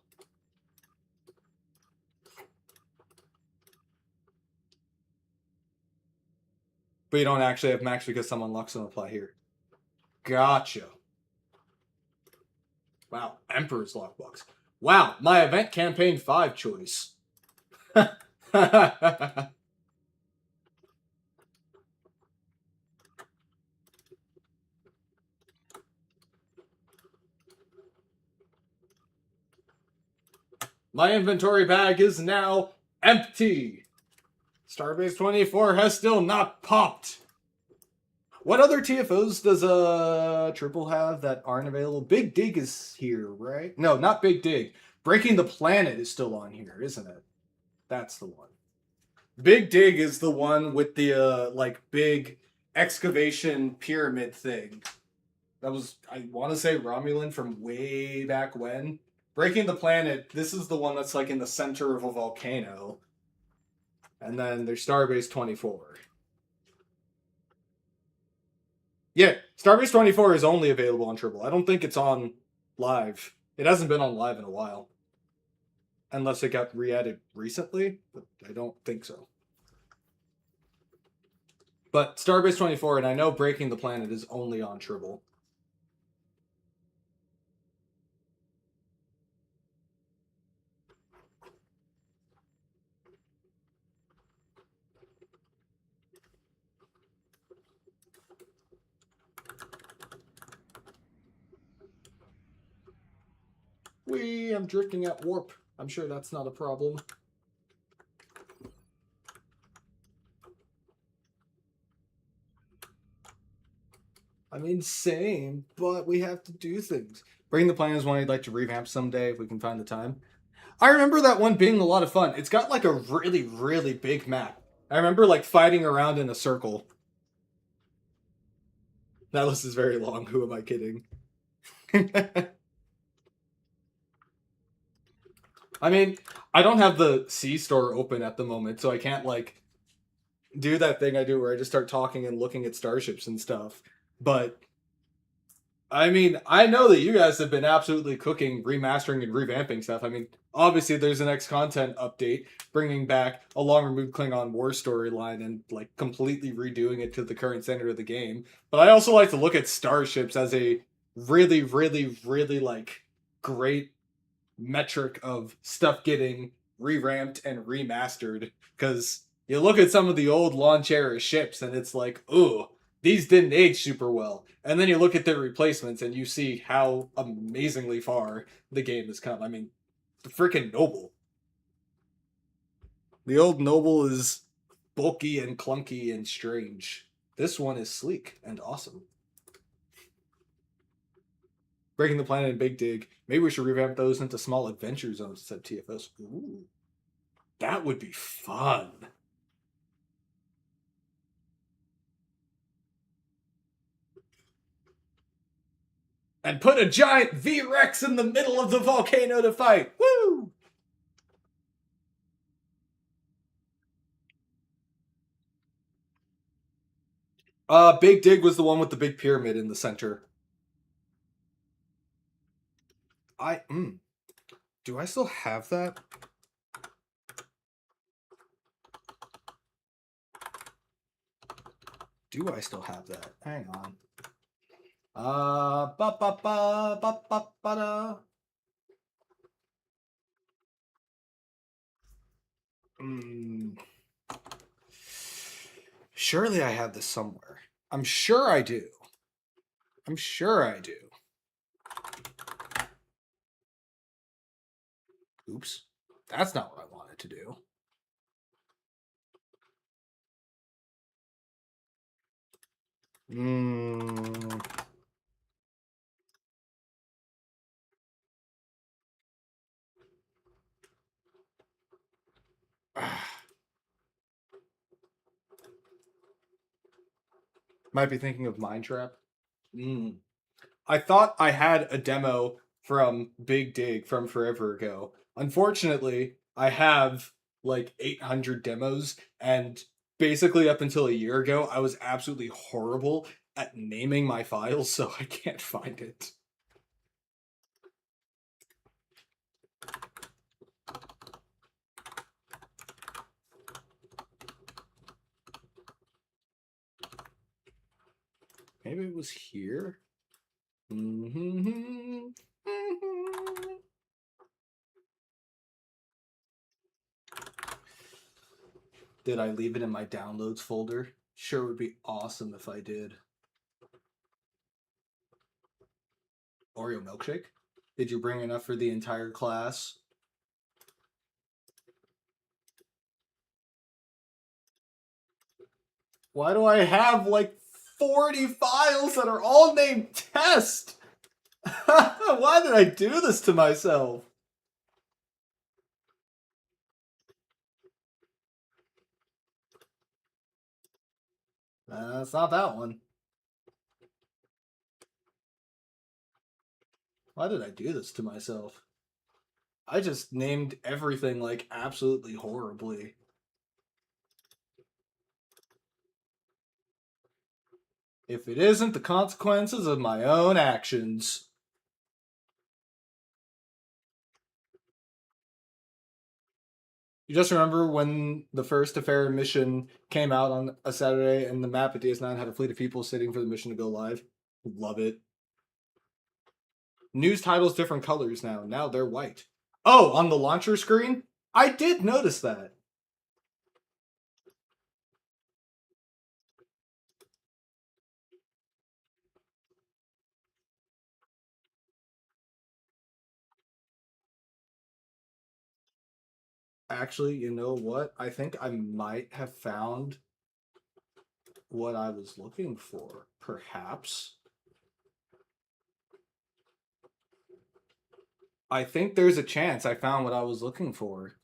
But you don't actually have max because some unlocks don't apply here. Gotcha. Wow, Emperor's Lockbox. Wow, my Event Campaign 5 choice. My inventory bag is now empty. Starbase 24 has still not popped. What other TFOs does Triple have that aren't available? Big Dig is here, right? No, not Big Dig. Breaking the Planet is still on here, isn't it? That's the one. Big Dig is the one with the like big excavation pyramid thing. That was, I want to say, Romulan from way back when. Breaking the Planet, this is the one that's like in the center of a volcano. And then there's Starbase 24. Yeah, Starbase 24 is only available on Triple. I don't think it's on live. It hasn't been on live in a while. Unless it got re-added recently, but I don't think so. But Starbase 24, and I know Breaking the Planet is only on Triple. I'm drifting at warp. I'm sure that's not a problem. I mean, same, but we have to do things. Breaking the Planet is one I'd like to revamp someday if we can find the time. I remember that one being a lot of fun. It's got like a really, really big map. I remember like fighting around in a circle. That list is very long. Who am I kidding? I mean, I don't have the C store open at the moment, so I can't like do that thing I do where I just start talking and looking at starships and stuff. But I mean, I know that you guys have been absolutely cooking, remastering, and revamping stuff. I mean, obviously, there's an X content update bringing back a long removed Klingon War storyline and like completely redoing it to the current standard of the game. But I also like to look at starships as a really, really, really like great metric of stuff getting re-ramped and remastered. Because you look at some of the old launch era ships and it's like, ooh, these didn't age super well. And then you look at their replacements and you see how amazingly far the game has come. I mean, the freaking Noble. The old Noble is bulky and clunky and strange. This one is sleek and awesome. Breaking the Planet and Big Dig. Maybe we should revamp those into small adventure zones instead of TFOs. Ooh. That would be fun. And put a giant V-Rex in the middle of the volcano to fight. Woo! Big Dig was the one with the big pyramid in the center. Do I still have that? Do I still have that? Hang on. Ba ba ba ba ba ba da. Surely I have this somewhere. I'm sure I do. I'm sure I do. Oops. That's not what I wanted to do. Might be thinking of Mind Trap. I thought I had a demo from Big Dig from forever ago. Unfortunately, I have like 800 demos, and basically up until a year ago, I was absolutely horrible at naming my files, so I can't find it. Maybe it was here? Did I leave it in my downloads folder? Sure would be awesome if I did. Oreo milkshake? Did you bring enough for the entire class? Why do I have like 40 files that are all named test? Why did I do this to myself? It's not that one. Why did I do this to myself? I just named everything like absolutely horribly. If it isn't the consequences of my own actions. You just remember when the first Affair mission came out on a Saturday and the map at DS9 had a fleet of people sitting for the mission to go live? Love it. News titles different colors now. Now they're white. Oh, on the launcher screen? I did notice that. Actually, you know what? I think I might have found what I was looking for, perhaps. I think there's a chance I found what I was looking for.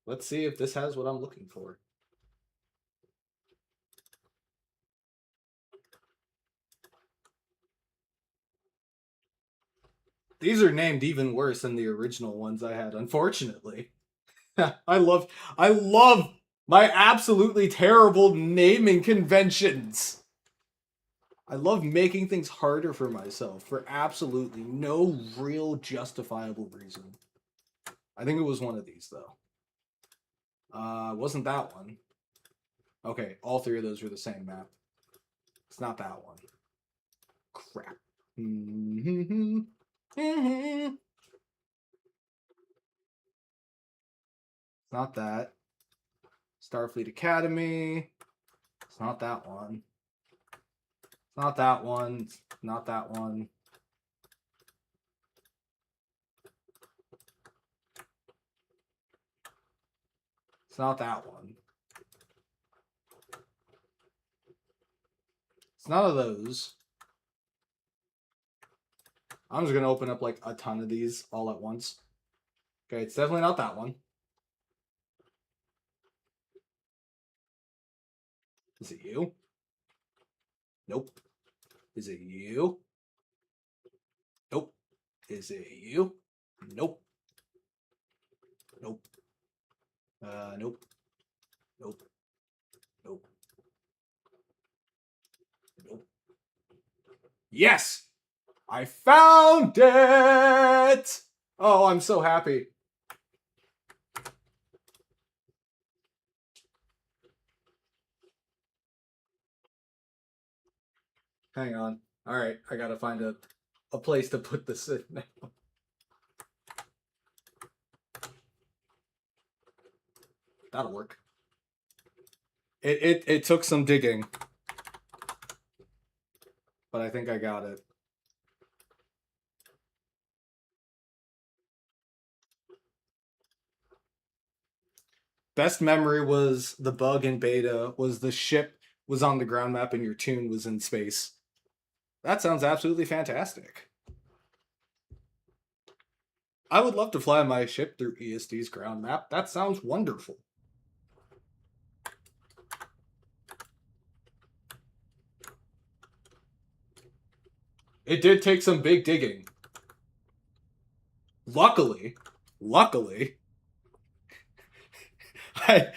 Let's see if this has what I'm looking for. These are named even worse than the original ones I had, unfortunately. I love my absolutely terrible naming conventions. I love making things harder for myself for absolutely no real justifiable reason. I think it was one of these, though. Wasn't that one. Okay, all three of those were the same map. It's not that one. Crap. It's not that. Starfleet Academy. It's not that one. It's not that one. It's not that one. It's not that one. It's none of those. I'm just going to open up like a ton of these all at once. Okay, it's definitely not that one. Is it you? Nope. Is it you? Nope. Is it you? Nope. Nope. Nope. Nope. Nope. Nope. Yes! I found it! Oh, I'm so happy. Hang on. All right, I gotta find a place to put this in now. That'll work. It took some digging, but I think I got it. Best memory was the bug in beta was the ship was on the ground map and your tune was in space. That sounds absolutely fantastic. I would love to fly my ship through ESD's ground map. That sounds wonderful. It did take some big digging. Luckily, I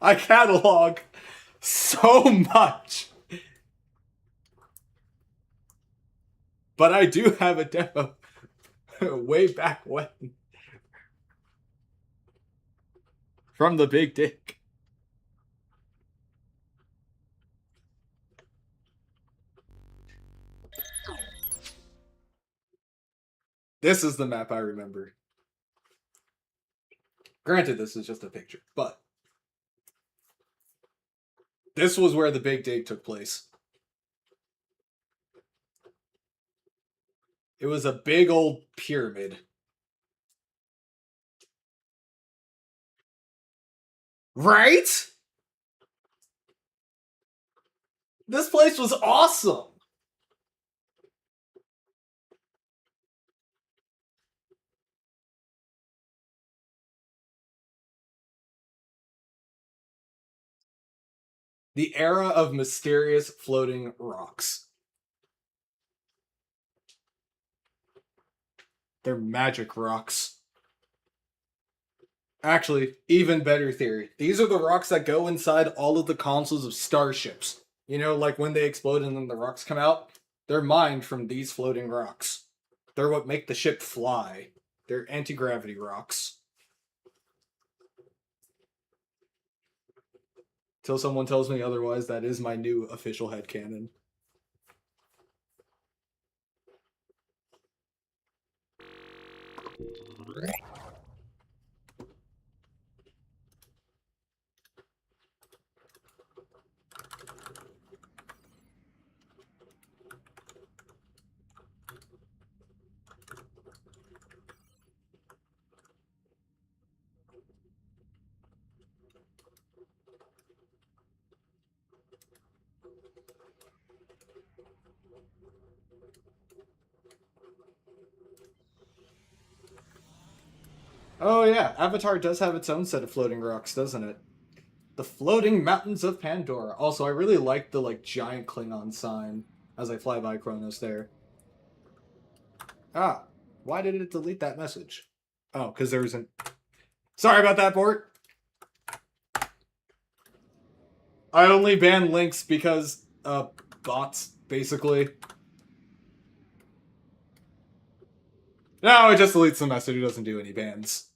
I catalog so much. But I do have a demo way back when. From the Big Dick. This is the map I remember. Granted, this is just a picture, but this was where the Big Dig took place. It was a big old pyramid. Right? This place was awesome. The era of mysterious floating rocks. They're magic rocks. Actually, even better theory. These are the rocks that go inside all of the consoles of starships. You know, like when they explode and then the rocks come out? They're mined from these floating rocks. They're what make the ship fly. They're anti-gravity rocks. Till someone tells me otherwise, that is my new official headcanon. Oh yeah, Avatar does have its own set of floating rocks, doesn't it? The floating mountains of Pandora. Also, I really like the giant Klingon sign as I fly by Kronos there. Ah, why did it delete that message? Oh, because there isn't. Sorry about that, Bort. I only ban links because bots basically. No, it just deletes the message. It doesn't do any bans.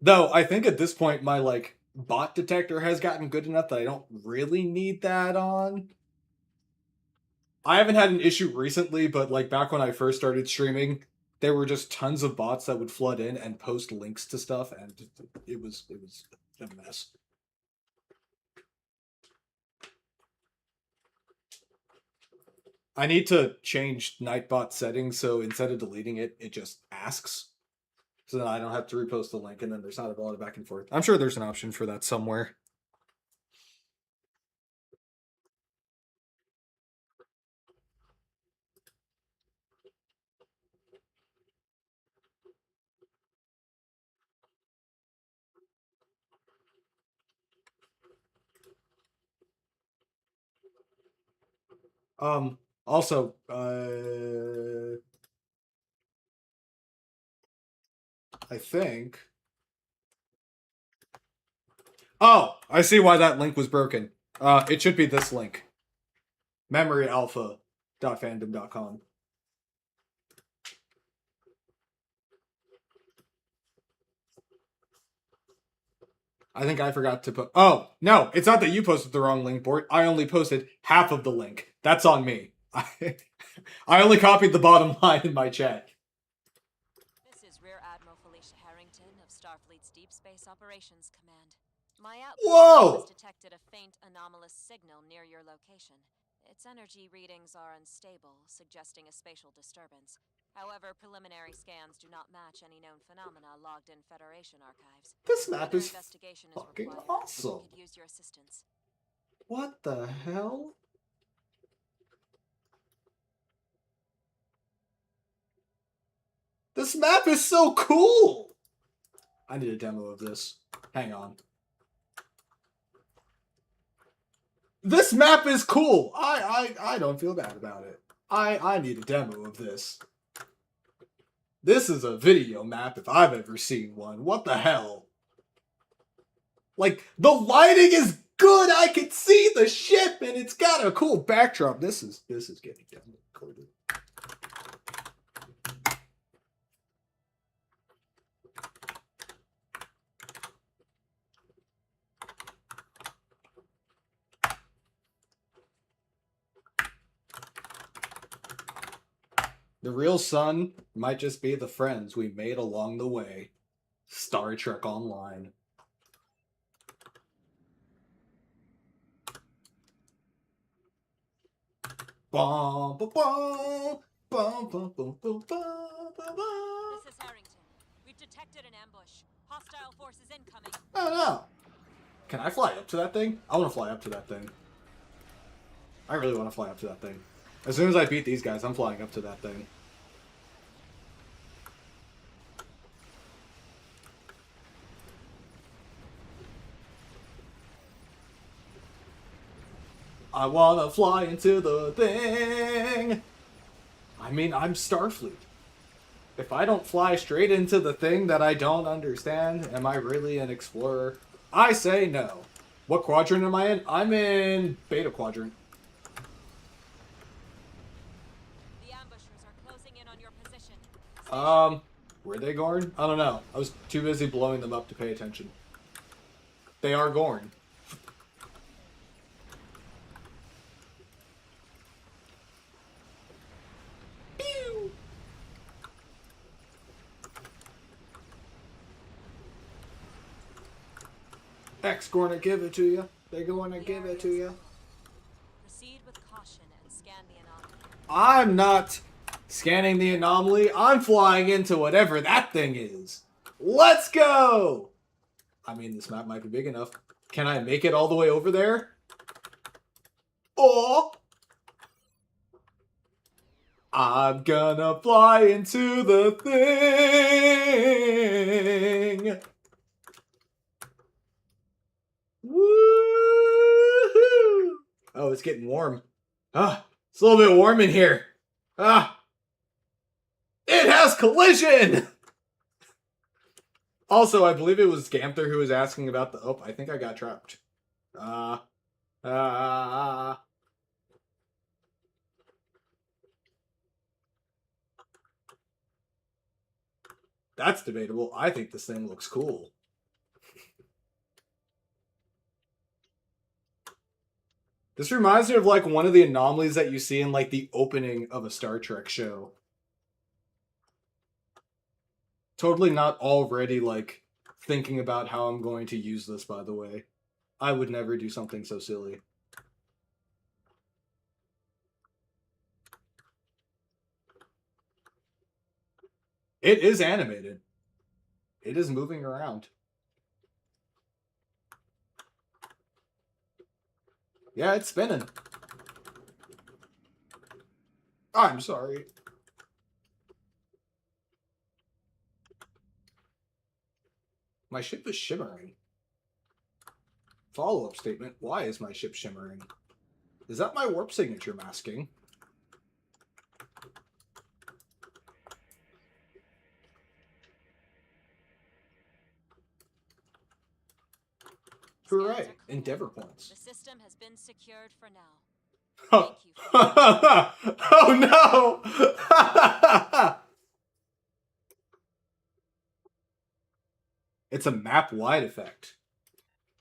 Though I think at this point my bot detector has gotten good enough that I don't really need that on. I haven't had an issue recently, but back when I first started streaming, there were just tons of bots that would flood in and post links to stuff, and it was a mess. I need to change Nightbot settings so instead of deleting it, it just asks. So then I don't have to repost the link, and then there's not a lot of back and forth. I'm sure there's an option for that somewhere. Also, I think. Oh, I see why that link was broken. It should be this link. memoryalpha.fandom.com. I think I forgot to put. Oh, no, it's not that you posted the wrong link, Bort. I only posted half of the link. That's on me. I only copied the bottom line in my chat. This is Rear Admiral Felicia Harrington of Starfleet's Deep Space Operations Command. My Whoa! outpost has detected a faint anomalous signal near your location. Its energy readings are unstable, suggesting a spatial disturbance. However, preliminary scans do not match any known phenomena logged in Federation archives. This map Further is investigation is fucking required. awesome. Could use your assistance. What the hell? This map is so cool! I need a demo of this. Hang on. This map is cool! I don't feel bad about it. I need a demo of this. This is a video map if I've ever seen one. What the hell? Like, the lighting is good. I can see the ship, and it's got a cool backdrop. This is getting done. The real sun might just be the friends we made along the way. Star Trek Online. Bum, ba, bum, bum, bum, bum, bum, bum, bum. This is Harrington. We've detected an ambush. Hostile forces incoming. Oh no. Can I fly up to that thing? I want to fly up to that thing. I really want to fly up to that thing. As soon as I beat these guys, I'm flying up to that thing. I wanna fly into the thing. I mean, I'm Starfleet. If I don't fly straight into the thing that I don't understand, am I really an explorer? I say no. What quadrant am I in? I'm in Beta Quadrant. The ambushers are closing in on your position. Were they Gorn? I don't know. I was too busy blowing them up to pay attention. They are Gorn. Pew! X gonna give it to you. They're gonna give it to you. Proceed with caution and scan the anomaly. I'm not scanning the anomaly. I'm flying into whatever that thing is. Let's go! I mean, this map might be big enough. Can I make it all the way over there? Oh! I'm gonna fly into the thing! Woohoo! Oh, it's getting warm. Ah, it's a little bit warm in here. Ah! It has collision! Also, I believe it was Ganther who was asking about the... Oh, I think I got trapped. That's debatable. I think this thing looks cool. This reminds me of like one of the anomalies that you see in like the opening of a Star Trek show. Totally not already like thinking about how I'm going to use this, by the way. I would never do something so silly. It is animated. It is moving around. Yeah, it's spinning. I'm sorry. My ship is shimmering. Follow-up statement. Why is my ship shimmering? Is that my warp signature masking? Hooray! Endeavor points. The system has been secured for now. Oh, Thank you. oh no! It's a map-wide effect.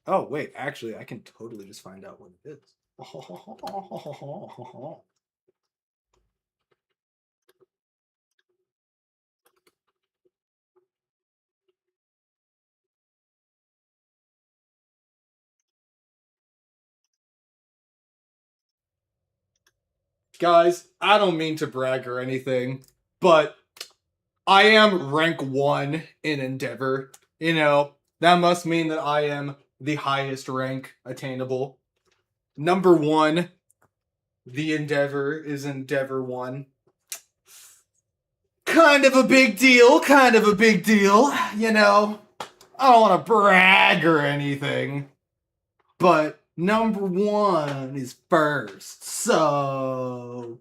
Oh, wait, actually, I can totally just find out what it is. Guys, I don't mean to brag or anything, but I am rank 1 in Endeavor. You know, that must mean that I am the highest rank attainable. Number 1, the Endeavor is Endeavor 1. Kind of a big deal, you know. I don't want to brag or anything, but number 1 is first, so...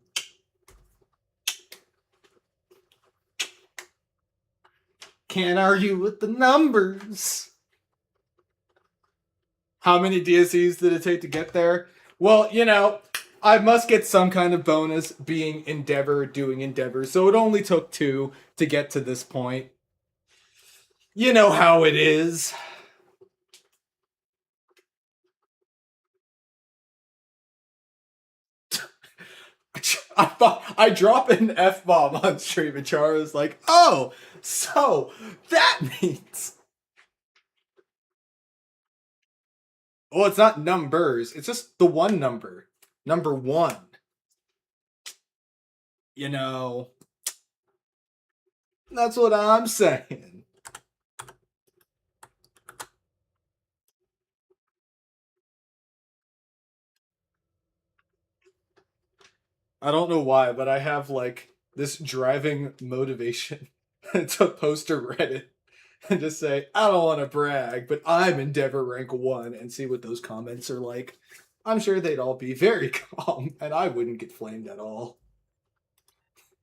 Can't argue with the numbers. How many DSEs did it take to get there? Well, you know, I must get some kind of bonus being Endeavor, doing Endeavor, so it only took 2 to get to this point. You know how it is. I thought I drop an F-bomb on stream and Chara's like, oh, so that means. Well, it's not numbers, it's just the one number. Number 1. You know, that's what I'm saying. I don't know why, but I have like this driving motivation to post to Reddit and just say, I don't want to brag, but I'm Endeavor rank 1 and see what those comments are like. I'm sure they'd all be very calm and I wouldn't get flamed at all.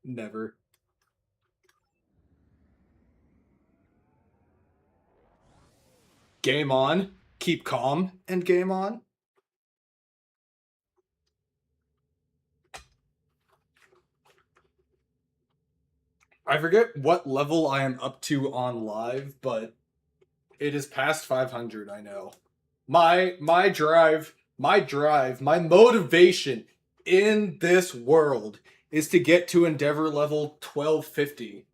Never. Game on. Keep calm and game on. I forget what level I am up to on live, but it is past 500, I know. My drive, my motivation in this world is to get to Endeavor level 1250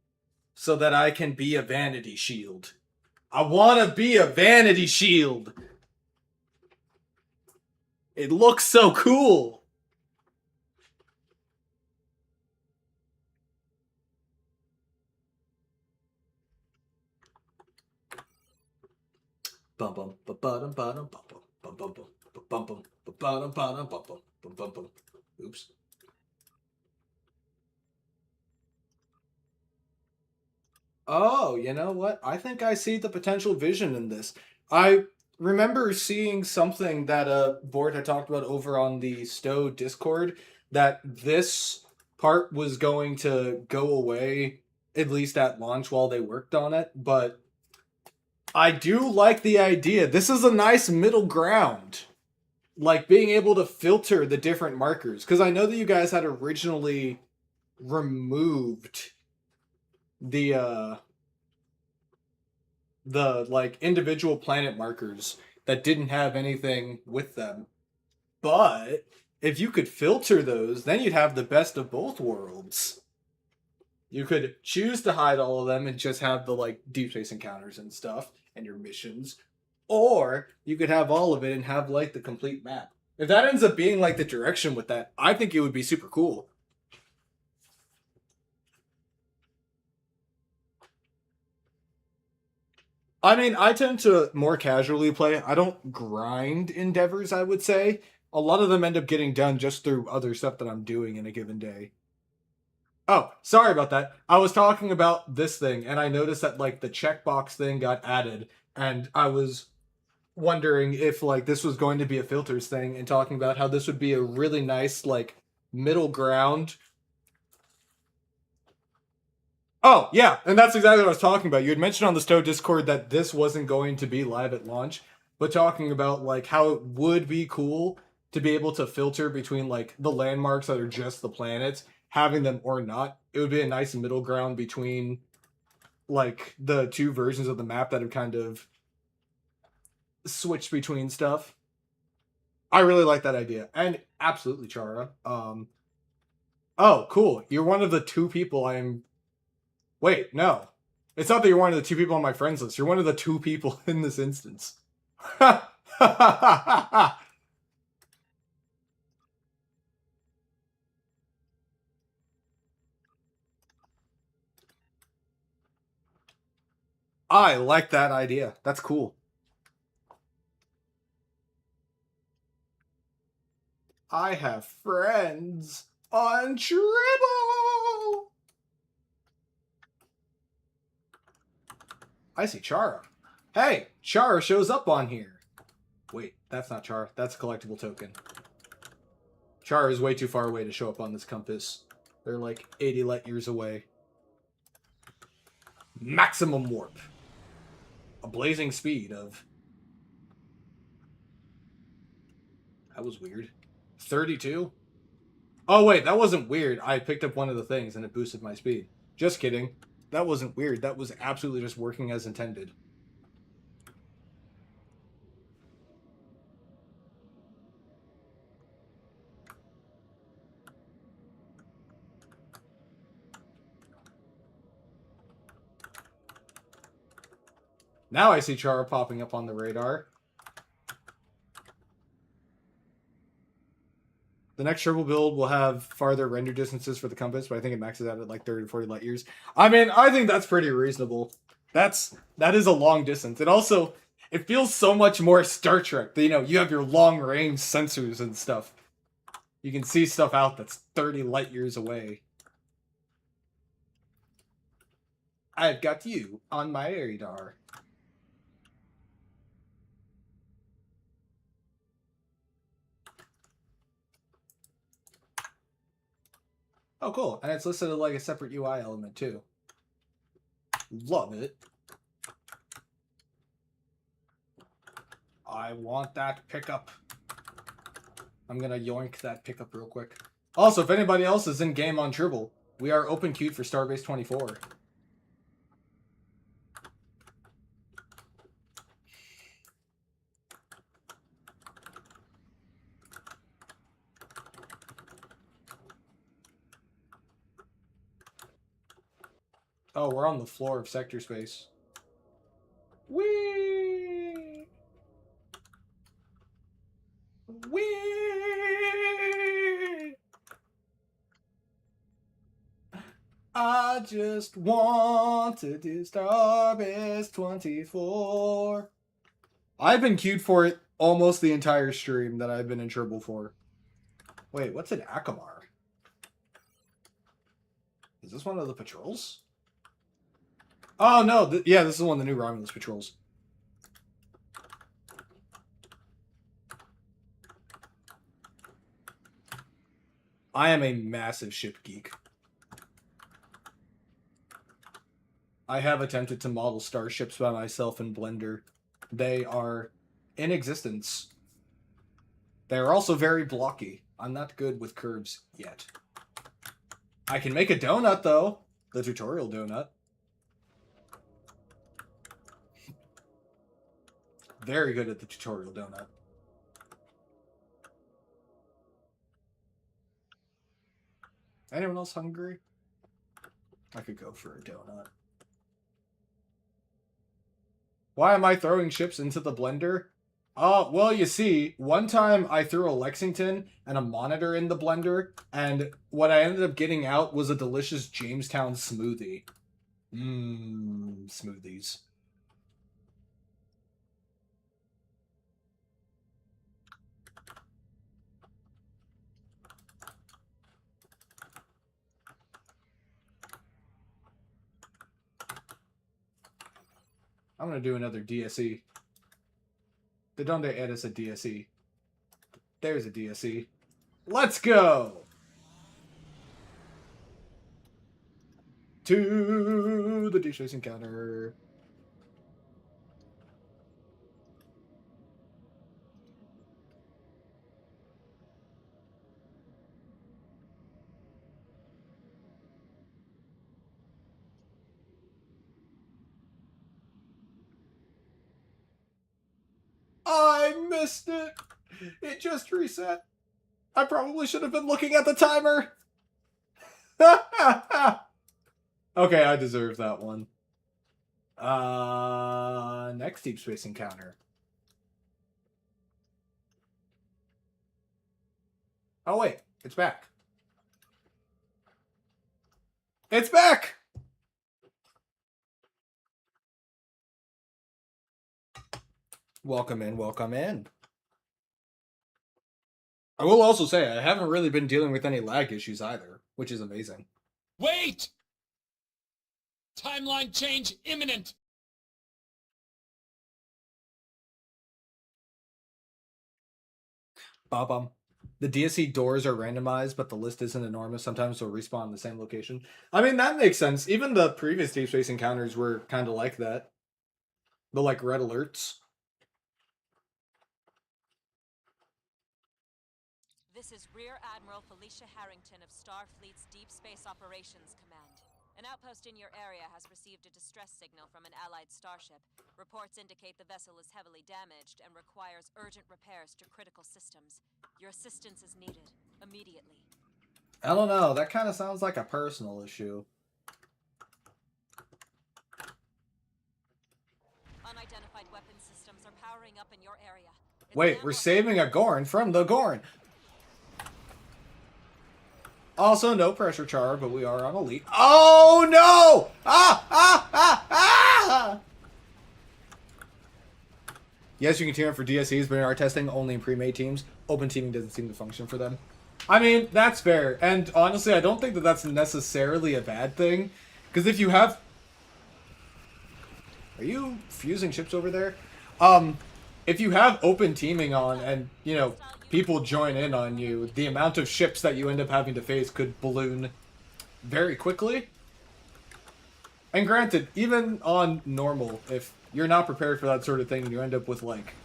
so that I can be a vanity shield. I want to be a vanity shield. It looks so cool. Bum bum ba bum bum bum bum bum bum bum bum bum bum bum. Oops. Oh, you know what? I think I see the potential vision in this. I remember seeing something that Board had talked about over on the STO Discord that this part was going to go away at least at launch while they worked on it, but I do like the idea. This is a nice middle ground. Like being able to filter the different markers, because I know that you guys had originally removed the like individual planet markers that didn't have anything with them. But if you could filter those, then you'd have the best of both worlds. You could choose to hide all of them and just have the like deep space encounters and stuff and your missions, or you could have all of it and have like the complete map. If that ends up being like the direction with that, I think it would be super cool. I mean, I tend to more casually play. I don't grind endeavors, I would say. A lot of them end up getting done just through other stuff that I'm doing in a given day. Oh, sorry about that. I was talking about this thing, and I noticed that like the checkbox thing got added, and I was wondering if like this was going to be a filters thing, and talking about how this would be a really nice like middle ground. Oh, yeah, and that's exactly what I was talking about. You had mentioned on the STO Discord that this wasn't going to be live at launch, but talking about like how it would be cool to be able to filter between like the landmarks that are just the planets, having them or not. It would be a nice middle ground between like the two versions of the map that have kind of switched between stuff. I really like that idea. And absolutely, Chara. Oh, cool. You're one of the 2 people I'm. Wait, no. It's not that you're one of the 2 people on my friends list. You're one of the 2 people in this instance. I like that idea. That's cool. I have friends on Tribble. I see Chara. Hey, Chara shows up on here. Wait, that's not Chara. That's a collectible token. Chara is way too far away to show up on this compass. They're like 80 light years away. Maximum warp. A blazing speed of... That was weird. 32? Oh, wait, that wasn't weird. I picked up one of the things and it boosted my speed. Just kidding. That wasn't weird. That was absolutely just working as intended. Now I see Chara popping up on the radar. The next triple build will have farther render distances for the compass, but I think it maxes out at like 30 to 40 light years. I mean, I think that's pretty reasonable. That is a long distance. It feels so much more Star Trek. You know, you have your long range sensors and stuff. You can see stuff out that's 30 light years away. I've got you on my radar. Oh, cool. And it's listed as like a separate UI element, too. Love it. I want that pickup. I'm gonna yoink that pickup real quick. Also, if anybody else is in game on Tribble, we are open queued for Starbase 24. Oh, we're on the floor of sector space. Whee! Whee! I just want to do Starbase 24. I've been queued for it almost the entire stream that I've been in Tribble for. Wait, what's an Akamar? Is this one of the patrols? Oh, no. Yeah, this is one of the new Romulus patrols. I am a massive ship geek. I have attempted to model starships by myself in Blender. They are in existence. They are also very blocky. I'm not good with curves yet. I can make a donut, though. The tutorial donut. Very good at the tutorial donut. Anyone else hungry? I could go for a donut. Why am I throwing ships into the blender? Well, you see, one time I threw a Lexington and a monitor in the blender, and what I ended up getting out was a delicious Jamestown smoothie. Mmm, smoothies. I'm gonna do another DSE. De donde eres a DSE? There's a DSE. Let's go! To the deep space encounter. I missed it! It just reset. I probably should have been looking at the timer. Okay, I deserve that one. Next deep space encounter. Oh wait, it's back. It's back! Welcome in, welcome in. I will also say, I haven't really been dealing with any lag issues either, which is amazing. Wait! Timeline change imminent! Ba-bum, the DSC doors are randomized, but the list isn't enormous. Sometimes they'll respawn in the same location. I mean, that makes sense. Even the previous Deep Space encounters were kind of like that. The, like, red alerts. This is Rear Admiral Felicia Harrington of Starfleet's Deep Space Operations Command. An outpost in your area has received a distress signal from an allied starship. Reports indicate the vessel is heavily damaged and requires urgent repairs to critical systems. Your assistance is needed, immediately. I don't know, that kind of sounds like a personal issue. Unidentified weapon systems are powering up in your area. Wait, we're saving a Gorn from the Gorn! Also, no pressure char, but we are on elite. Oh no! Yes, you can team up for DSEs, but in our testing, only in pre-made teams. Open teaming doesn't seem to function for them. I mean, that's fair. And honestly, I don't think that that's necessarily a bad thing. Because if you have... Are you fusing ships over there? If you have open teaming on and, you know, people join in on you, the amount of ships that you end up having to face could balloon very quickly. And granted, even on normal, if you're not prepared for that sort of thing, you end up with, like,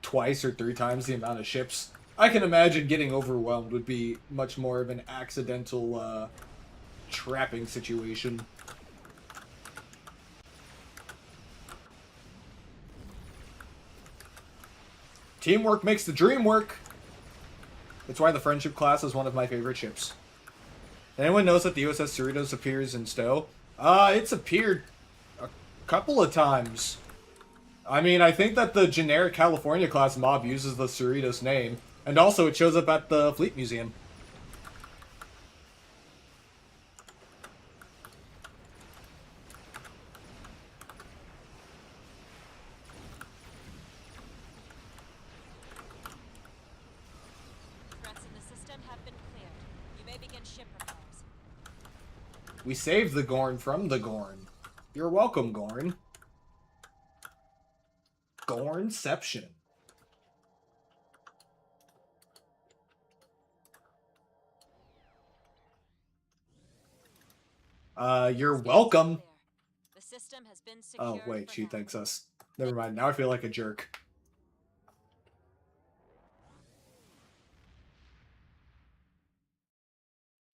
twice or 3 times the amount of ships. I can imagine getting overwhelmed would be much more of an accidental, trapping situation. Teamwork makes the dream work. That's why the Friendship class is one of my favorite ships. Anyone knows that the USS Cerritos appears in STO? It's appeared a couple of times. I mean, I think that the generic California class mob uses the Cerritos name. And also it shows up at the Fleet Museum. We saved the Gorn from the Gorn. You're welcome, Gorn. Gornception. You're welcome. The system has been Oh, wait, she thanks us. Never mind, now I feel like a jerk.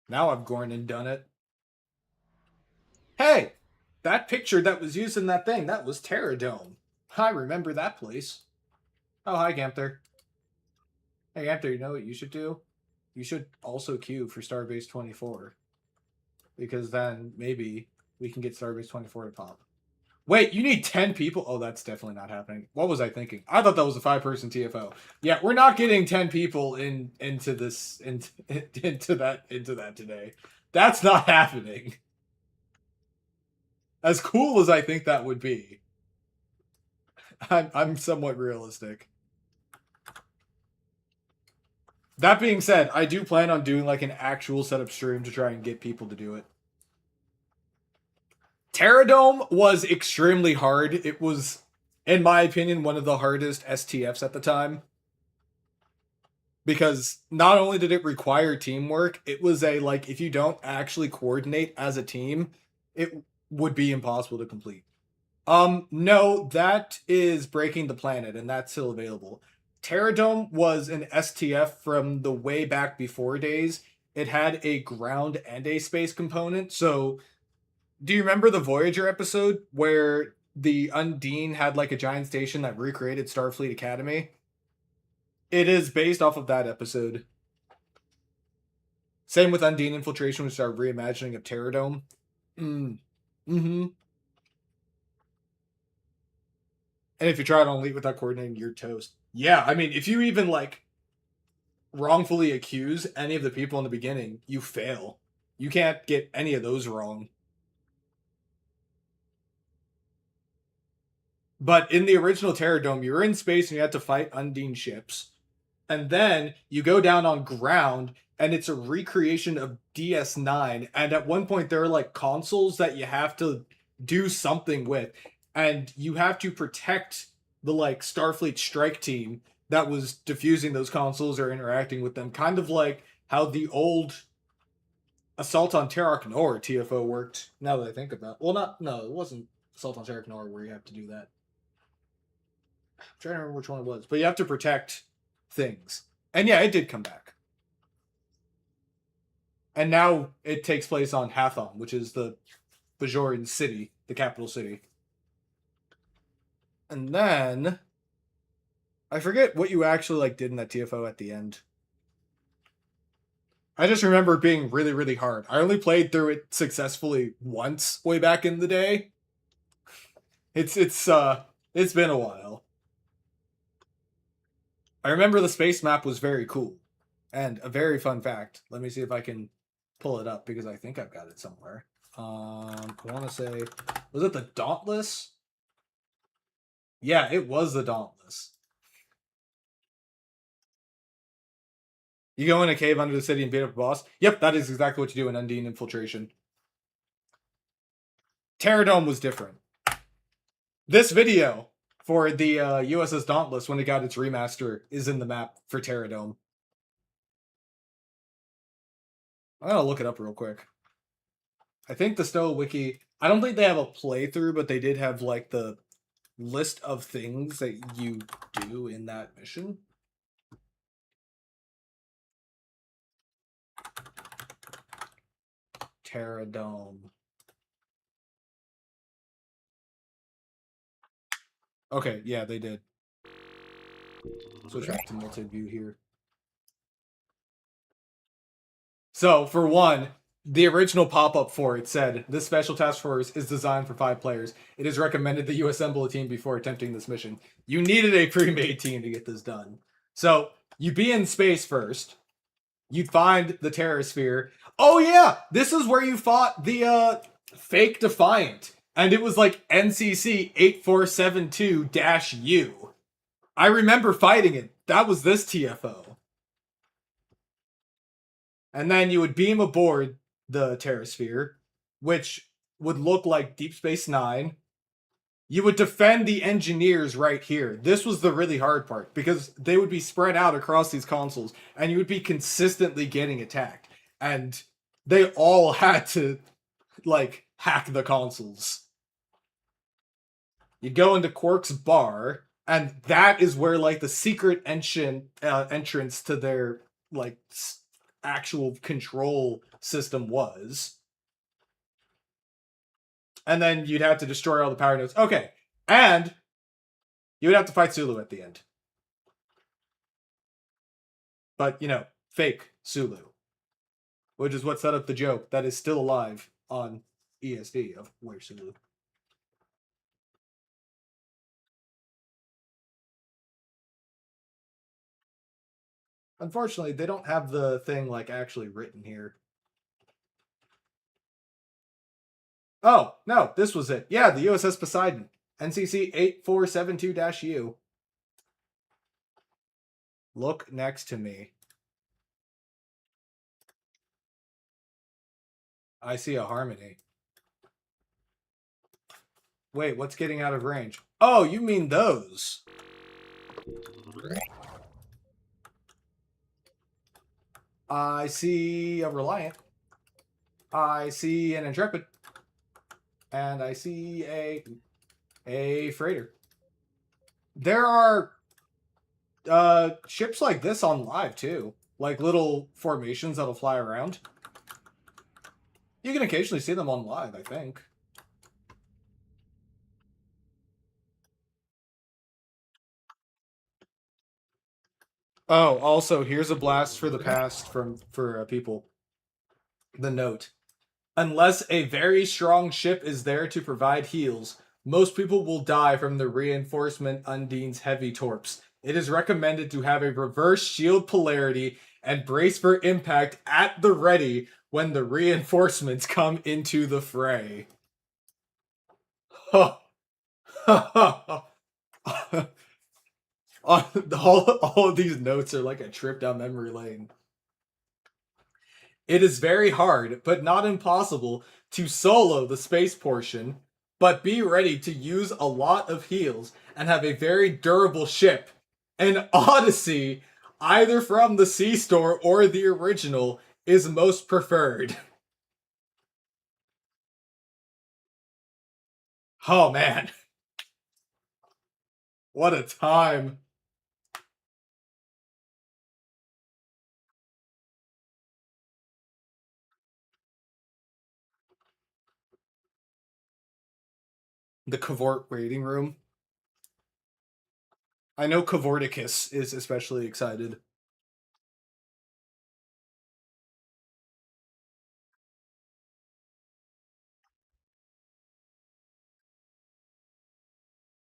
Now I've Gorn and done it. Hey! That picture that was used in that thing, that was Terradome. I remember that place. Oh, hi, Gamther. Hey, Gamther, you know what you should do? You should also queue for Starbase 24. Because then, maybe, we can get Starbase 24 to pop. Wait, you need 10 people? Oh, that's definitely not happening. What was I thinking? I thought that was a 5-person TFO. Yeah, we're not getting 10 people into that today. That's not happening. As cool as I think that would be, I'm somewhat realistic. That being said, I do plan on doing like an actual setup stream to try and get people to do it. Terradome was extremely hard. It was, in my opinion, one of the hardest STFs at the time. Because not only did it require teamwork, it was a, like, if you don't actually coordinate as a team, it would be impossible to complete. No, that is Breaking the Planet, and that's still available. Terradome was an STF from the way back before days. It had a ground and a space component, so... Do you remember the Voyager episode where the Undine had like a giant station that recreated Starfleet Academy? It is based off of that episode. Same with Undine Infiltration, which is our reimagining of Terradome. And if you try it on Elite without coordinating, you're toast. Yeah, I mean, if you even like wrongfully accuse any of the people in the beginning, you fail. You can't get any of those wrong. But in the original Terradome, you were in space and you had to fight Undine ships. And then you go down on ground and it's a recreation of DS9. And at one point there are like consoles that you have to do something with. And you have to protect the like Starfleet strike team that was diffusing those consoles or interacting with them, kind of like how the old Assault on Terok Nor TFO worked. Now that I think about it. Well, no, it wasn't Assault on Terok Nor where you have to do that. I'm trying to remember which one it was, but you have to protect things. And yeah, it did come back. And now it takes place on Hathon, which is the Bajoran city, the capital city. And then I forget what you actually like did in that TFO at the end. I just remember it being really, really hard. I only played through it successfully once way back in the day. It's been a while. I remember the space map was very cool. And a very fun fact. Let me see if I can pull it up because I think I've got it somewhere. I want to say, was it the Dauntless? Yeah, it was the Dauntless. You go in a cave under the city and beat up a boss? Yep, that is exactly what you do in Undine Infiltration. Terradome was different. This video for the USS Dauntless, when it got its remaster, is in the map for Terradome. I'm gonna look it up real quick. I think the STO wiki, I don't think they have a playthrough, but they did have like the list of things that you do in that mission. Terradome. Okay, yeah, they did. Switch back to multi-view here. So, for one, the original pop-up for it said, this special task force is designed for 5 players. It is recommended that you assemble a team before attempting this mission. You needed a pre-made team to get this done. So, you'd be in space first. You'd find the Terrasphere. Oh yeah! This is where you fought the, fake Defiant. And it was like NCC 8472-U. I remember fighting it. That was this TFO. And then you would beam aboard the Terrasphere, which would look like Deep Space Nine. You would defend the engineers right here. This was the really hard part, because they would be spread out across these consoles, and you would be consistently getting attacked. And they all had to, like, hack the consoles. You go into Quark's bar, and that is where, like, the secret entrance to their, like, actual control system was. And then you'd have to destroy all the power nodes. Okay, and you would have to fight Sulu at the end. But, you know, fake Sulu. Which is what set up the joke that is still alive on ESD of Where's Sulu. Unfortunately, they don't have the thing, like, actually written here. Oh, no, this was it. Yeah, the USS Poseidon. NCC 8472-U. Look next to me. I see a Harmony. Wait, what's getting out of range? Oh, you mean those. I see a Reliant. I see an Intrepid. And I see a freighter. There are ships like this on live too. Like little formations that'll fly around. You can occasionally see them on live, I think. Oh, also, here's a blast for the past for people. The note. Unless a very strong ship is there to provide heals, most people will die from the reinforcement Undine's heavy torps. It is recommended to have a reverse shield polarity and brace for impact at the ready when the reinforcements come into the fray. all of these notes are like a trip down memory lane. It is very hard, but not impossible, to solo the space portion, but be ready to use a lot of heals and have a very durable ship An Odyssey, either from the C store or the original, is most preferred. Oh man. What a time. The Cavort waiting room. I know Cavorticus is especially excited.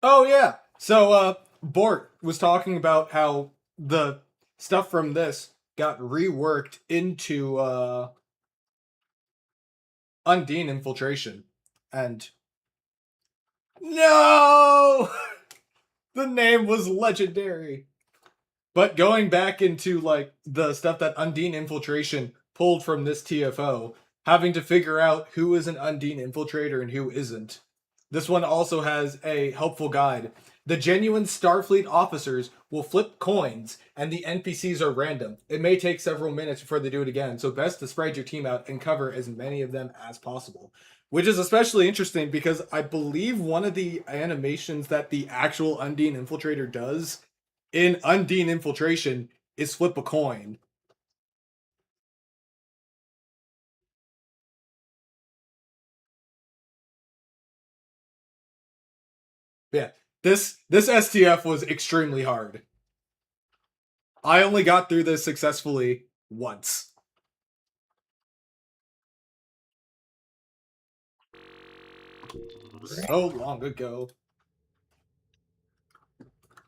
Oh yeah. So Bort was talking about how the stuff from this got reworked into Undine infiltration. And no! The name was legendary. But going back into like the stuff that Undine infiltration pulled from this TFO, having to figure out who is an Undine infiltrator and who isn't. This one also has a helpful guide. The genuine Starfleet officers will flip coins, and the NPCs are random. It may take several minutes before they do it again, so best to spread your team out and cover as many of them as possible. Which is especially interesting because I believe one of the animations that the actual Undine infiltrator does in Undine infiltration is flip a coin. Yeah, this STF was extremely hard. I only got through this successfully once. So long ago.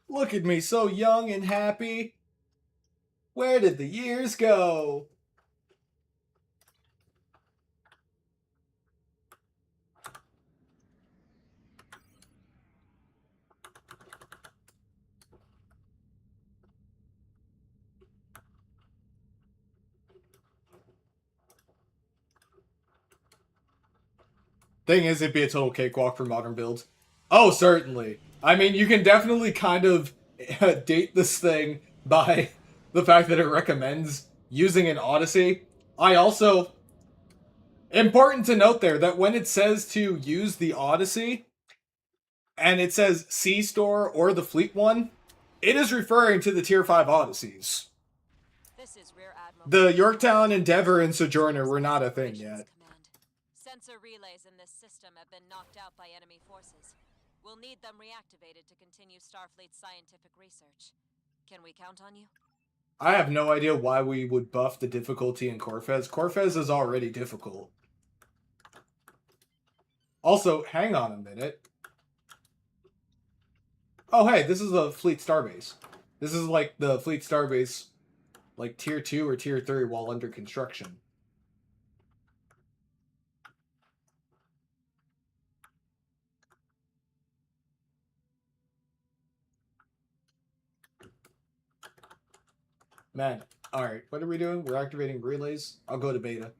Look at me, so young and happy. Where did the years go? Thing is, it'd be a total cakewalk for modern builds. Oh, certainly. I mean, you can definitely kind of date this thing by the fact that it recommends using an Odyssey. I also... Important to note there that when it says to use the Odyssey, and it says C Store or the Fleet one, it is referring to the Tier 5 Odysseys. This is Rear Admiral. The Yorktown, Endeavor, and Sojourner were not a thing yet. Command. Sensor relays in this system have been knocked out by enemy forces. We'll need them reactivated to continue Starfleet's scientific research. Can we count on you? I have no idea why we would buff the difficulty in Corfez. Corfez is already difficult. Also, hang on a minute. Oh, hey, this is a Fleet Starbase. This is like the Fleet Starbase, like Tier 2 or Tier 3 while under construction. Man, alright, what are we doing? We're activating relays. I'll go to beta.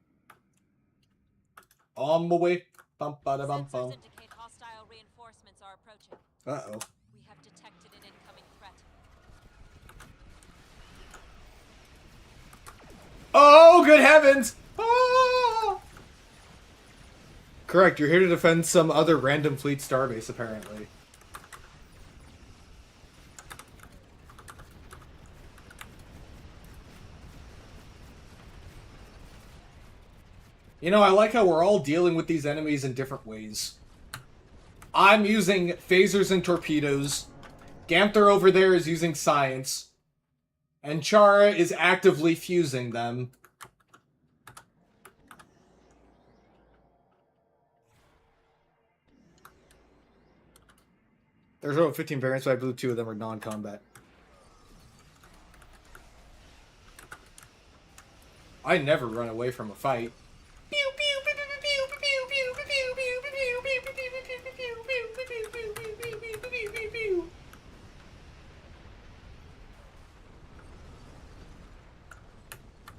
On my way. Bum, bada, bum, bum. Sensors indicate hostile reinforcements are approaching. Uh-oh. We have detected an incoming threat. Oh, good heavens! Ah! Correct, you're here to defend some other random Fleet Starbase, apparently. You know, I like how we're all dealing with these enemies in different ways. I'm using phasers and torpedoes. Gamther over there is using science. And Chara is actively fusing them. There's over 15 variants, but I believe 2 of them are non-combat. I never run away from a fight.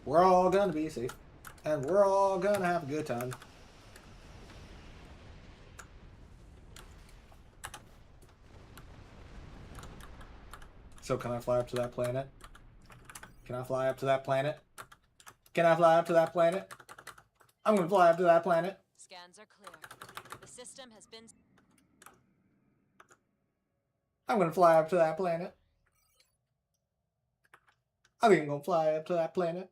We're all gonna be safe, and we're all gonna have a good time. So can I fly up to that planet? Can I fly up to that planet? Can I fly up to that planet? I'm gonna fly up to that planet. Scans are clear. The system has been... I'm gonna fly up to that planet. I think I'm gonna fly up to that planet.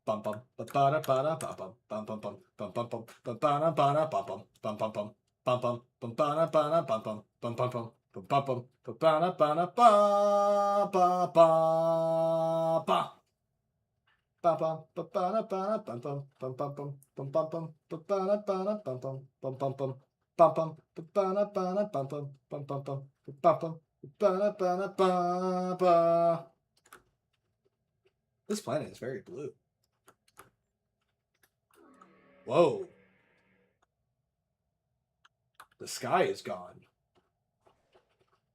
Bum bum ba ba da ba da ba bum bum bum bum bum bum bum ba ba da ba da ba bum bum bum bum bum bum bum ba da ba da bum bum bum bum bum bum bum bum ba ba da ba da ba ba ba. Ba bum ba ba da ba da bum bum bum bum bum bum bum bum ba ba da ba da bum bum bum bum bum bum bum ba ba da ba da bum bum bum bum bum bum bum ba da ba da ba ba. This planet is very blue. Whoa. The sky is gone.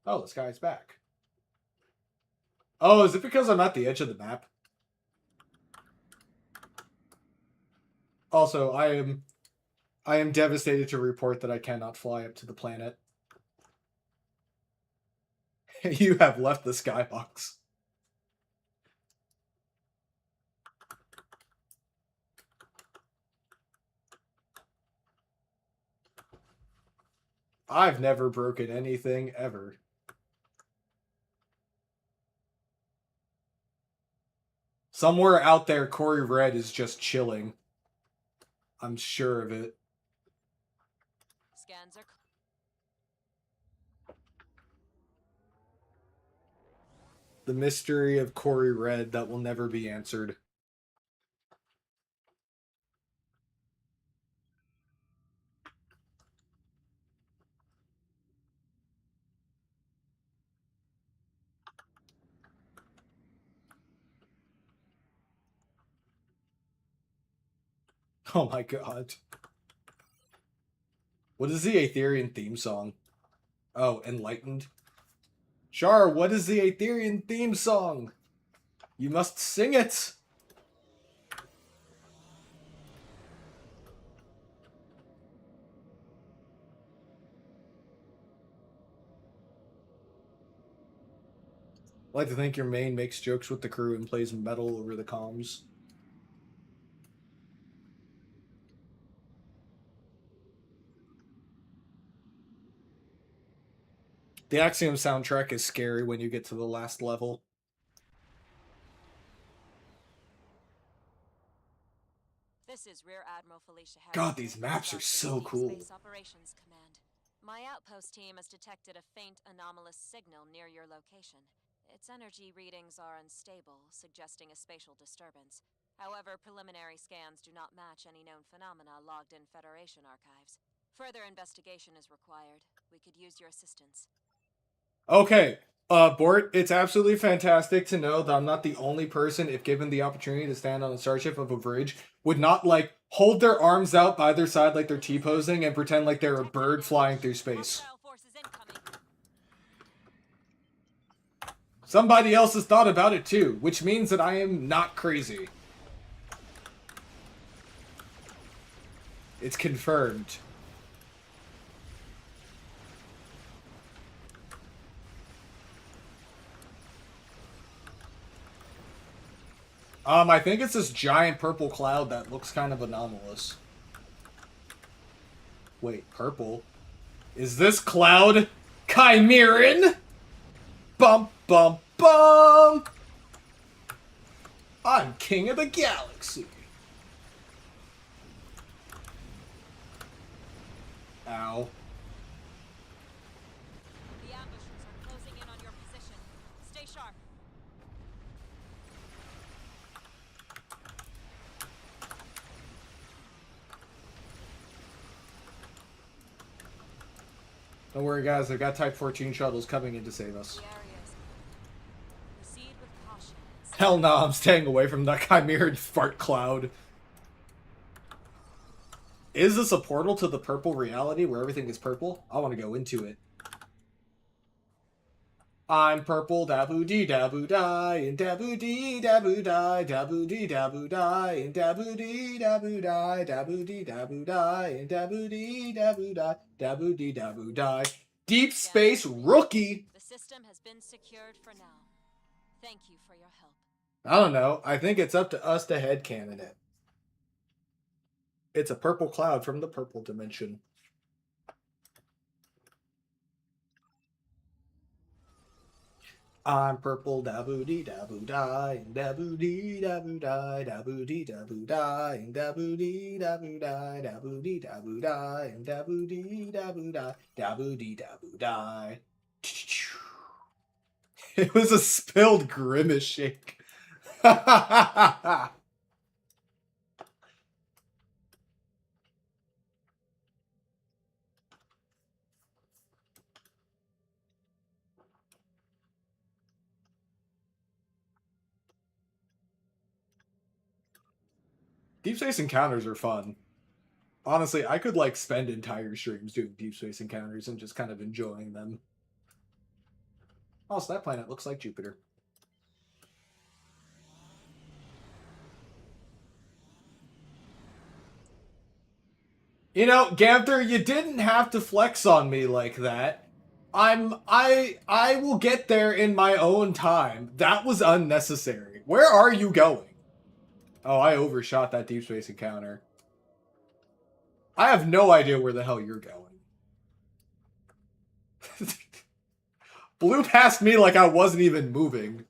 Oh, the sky is back. Oh, is it because I'm at the edge of the map? Also, I am devastated to report that I cannot fly up to the planet. You have left the skybox. I've never broken anything ever. Somewhere out there, Corey Red is just chilling. I'm sure of it. Scans are... The mystery of Corey Red that will never be answered. Oh my god. What is the Aetherian theme song? Oh, Enlightened. Char, what is the Aetherian theme song? You must sing it! I like to think your main makes jokes with the crew and plays metal over the comms. The Axiom soundtrack is scary when you get to the last level. This is Rear Admiral Felicia Harrington. God, these maps are so cool. Space Operations Command. My outpost team has detected a faint anomalous signal near your location. Its energy readings are unstable, suggesting a spatial disturbance. However, preliminary scans do not match any known phenomena logged in Federation archives. Further investigation is required. We could use your assistance. Okay, Bort, it's absolutely fantastic to know that I'm not the only person, if given the opportunity to stand on a starship of a bridge, would not, like, hold their arms out by their side like they're T-posing and pretend like they're a bird flying through space. Somebody else has thought about it too, which means that I am not crazy. It's confirmed. I think it's this giant purple cloud that looks kind of anomalous. Wait, purple? Is this cloud Chimeran? Bum, bum, bum! I'm king of the galaxy. Ow. The ambushers are closing in on your position. Stay sharp. Don't worry, guys. I've got Type 14 shuttles coming in to save us. The area is clear. Proceed with caution. Hell no, I'm staying away from that Chimeran fart cloud. Is this a portal to the purple reality where everything is purple? I want to go into it. I'm purple, daboo dee daboo die, and daboo dee daboo die, daboo dee daboo die, and daboo dee daboo die, daboo dee daboo die, and daboo dee daboo die, daboo dee daboo die. Deep Space Rookie! system has been secured for now. Thank you for your help. I don't know. I think it's up to us to headcanon it. It's a purple cloud from the purple dimension. I'm purple, daboo dee daboo die, and daboo dee daboo die, daboo dee daboo die, and daboo dee daboo die, daboo dee daboo die, and daboo dee daboo die, daboo dee daboo die. It was a spilled grimace shake. Deep Space Encounters are fun. Honestly, I could like spend entire streams doing Deep Space Encounters and just kind of enjoying them. Also, that planet looks like Jupiter. You know, Ganther, you didn't have to flex on me like that. I will get there in my own time. That was unnecessary. Where are you going? Oh, I overshot that Deep Space Encounter. I have no idea where the hell you're going. Blew past me like I wasn't even moving.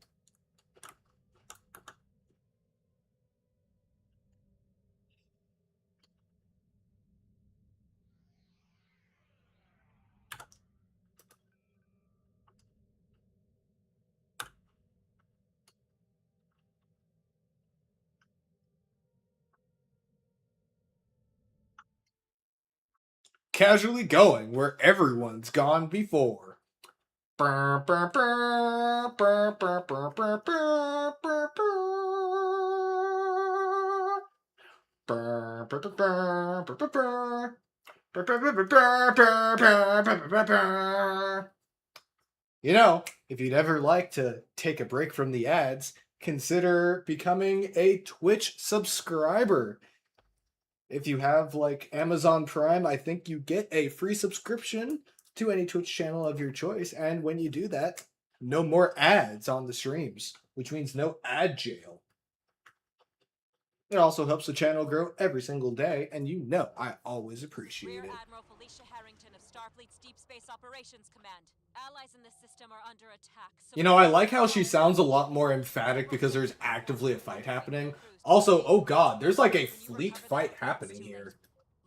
Casually going where everyone's gone before. You know, if you'd ever like to take a break from the ads, consider becoming a Twitch subscriber. If you have like Amazon Prime, I think you get a free subscription to any Twitch channel of your choice. And when you do that, no more ads on the streams, which means no ad jail. It also helps the channel grow every single day, and you know I always appreciate Rear it. Admiral Felicia Harrington of Starfleet's Deep Space Operations Command. Allies in the system are under attack. You know, I like how she sounds a lot more emphatic because there's actively a fight happening. Also, oh god, there's like a fleet fight happening here.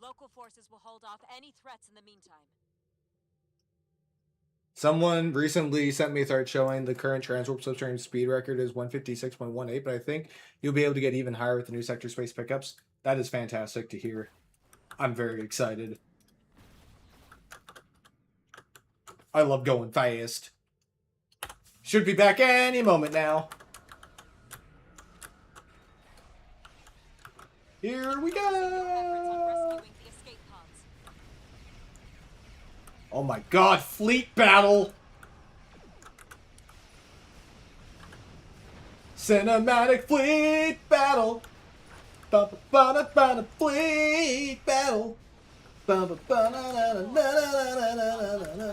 Local forces will hold off any threats in the meantime. Someone recently sent me a thread showing the current transwarp submarine speed record is 156.18, but I think you'll be able to get even higher with the new sector space pickups. That is fantastic to hear. I'm very excited. I love going fast. Should be back any moment now. Here we go! Oh my god, fleet battle! Cinematic fleet battle! Ba-ba-ba-da-ba-da, fleet battle! Ba-ba-ba-da-da-da-da-da-da-da-da.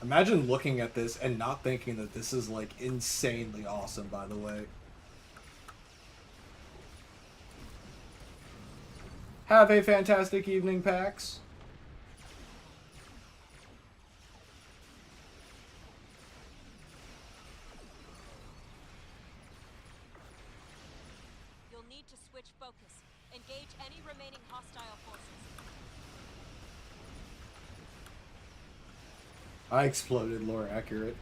Imagine looking at this and not thinking that this is, like, insanely awesome, by the way. Have a fantastic evening, PAX. You'll need to switch focus. Engage any remaining hostile forces. I exploded, lore accurate.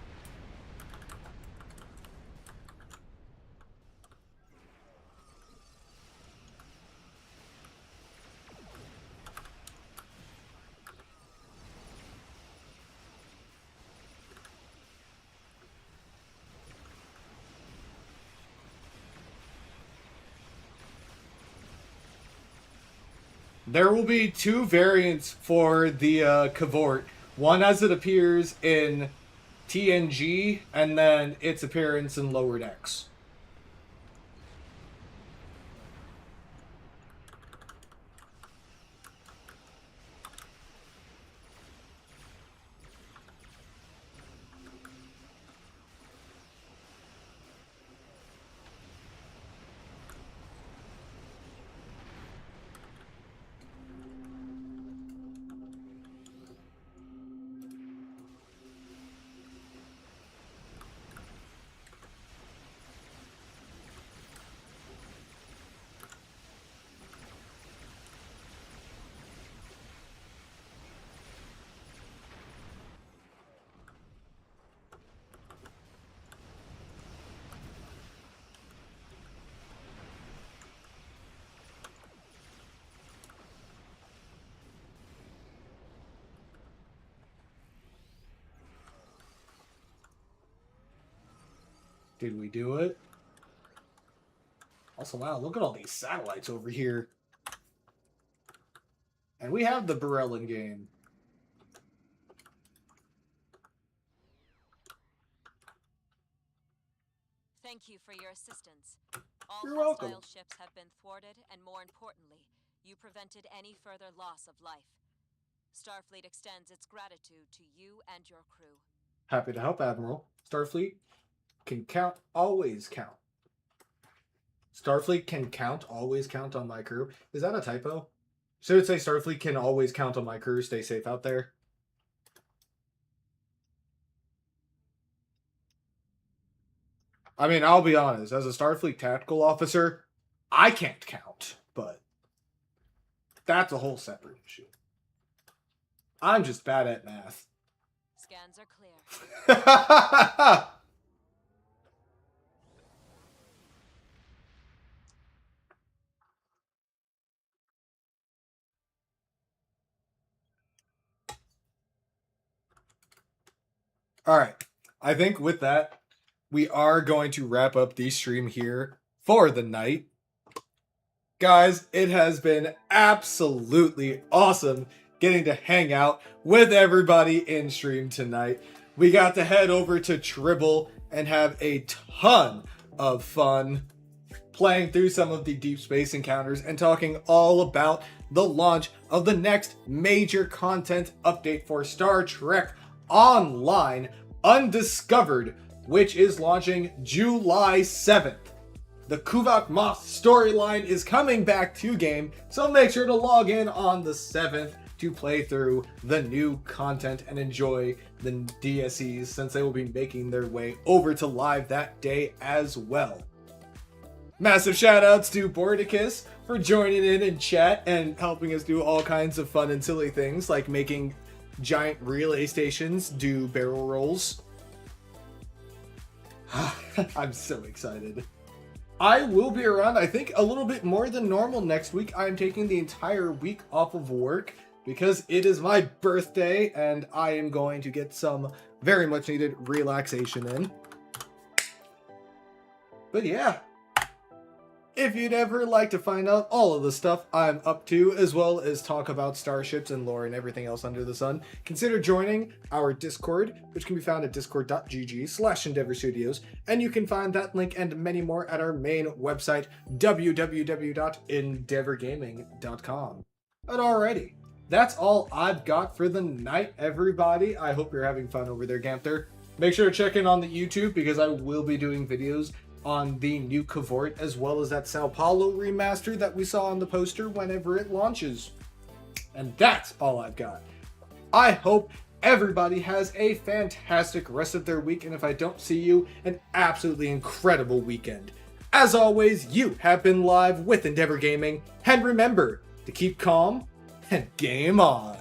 There will be two variants for the Cavort. One as it appears in TNG, and then its appearance in Lower Decks. Did we do it? Also, wow, look at all these satellites over here. And we have the Borellan game. Thank you for your assistance. All You're hostile welcome. ships have been thwarted, and more importantly, you prevented any further loss of life. Starfleet extends its gratitude to you and your crew. Happy to help, Admiral. Starfleet can count, always count. Starfleet can count, always count on my crew. Is that a typo? Should it say Starfleet can always count on my crew? Stay safe out there. I mean, I'll be honest. As a Starfleet tactical officer, I can't count, but that's a whole separate issue. I'm just bad at math. Scans are clear. All right. I think with that, we are going to wrap up the stream here for the night. Guys, it has been absolutely awesome getting to hang out with everybody in stream tonight. We got to head over to Tribble and have a ton of fun playing through some of the deep space encounters and talking all about the launch of the next major content update for Star Trek Online, Undiscovered, which is launching July 7th. The Kuvak Moth storyline is coming back to game, so make sure to log in on the 7th to play through the new content and enjoy the DSEs, since they will be making their way over to live that day as well. Massive shout outs to Bordicus for joining in chat and helping us do all kinds of fun and silly things like making giant relay stations do barrel rolls. I'm so excited. I will be around, I think, a little bit more than normal next week. I'm taking the entire week off of work because it is my birthday and I am going to get some very much needed relaxation in. But yeah, if you'd ever like to find out all of the stuff I'm up to, as well as talk about starships and lore and everything else under the sun, consider joining our Discord, which can be found at discord.gg/Endeavor Studios, and you can find that link and many more at our main website, www.endeavorgaming.com. But alrighty, that's all I've got for the night, everybody. I hope you're having fun over there, Ganther. Make sure to check in on the YouTube, because I will be doing videos on the new Cavort, as well as that Sao Paulo remaster that we saw on the poster whenever it launches. And that's all I've got. I hope everybody has a fantastic rest of their week, and if I don't see you, an absolutely incredible weekend. As always, you have been live with Endeavor Gaming, and remember to keep calm and game on.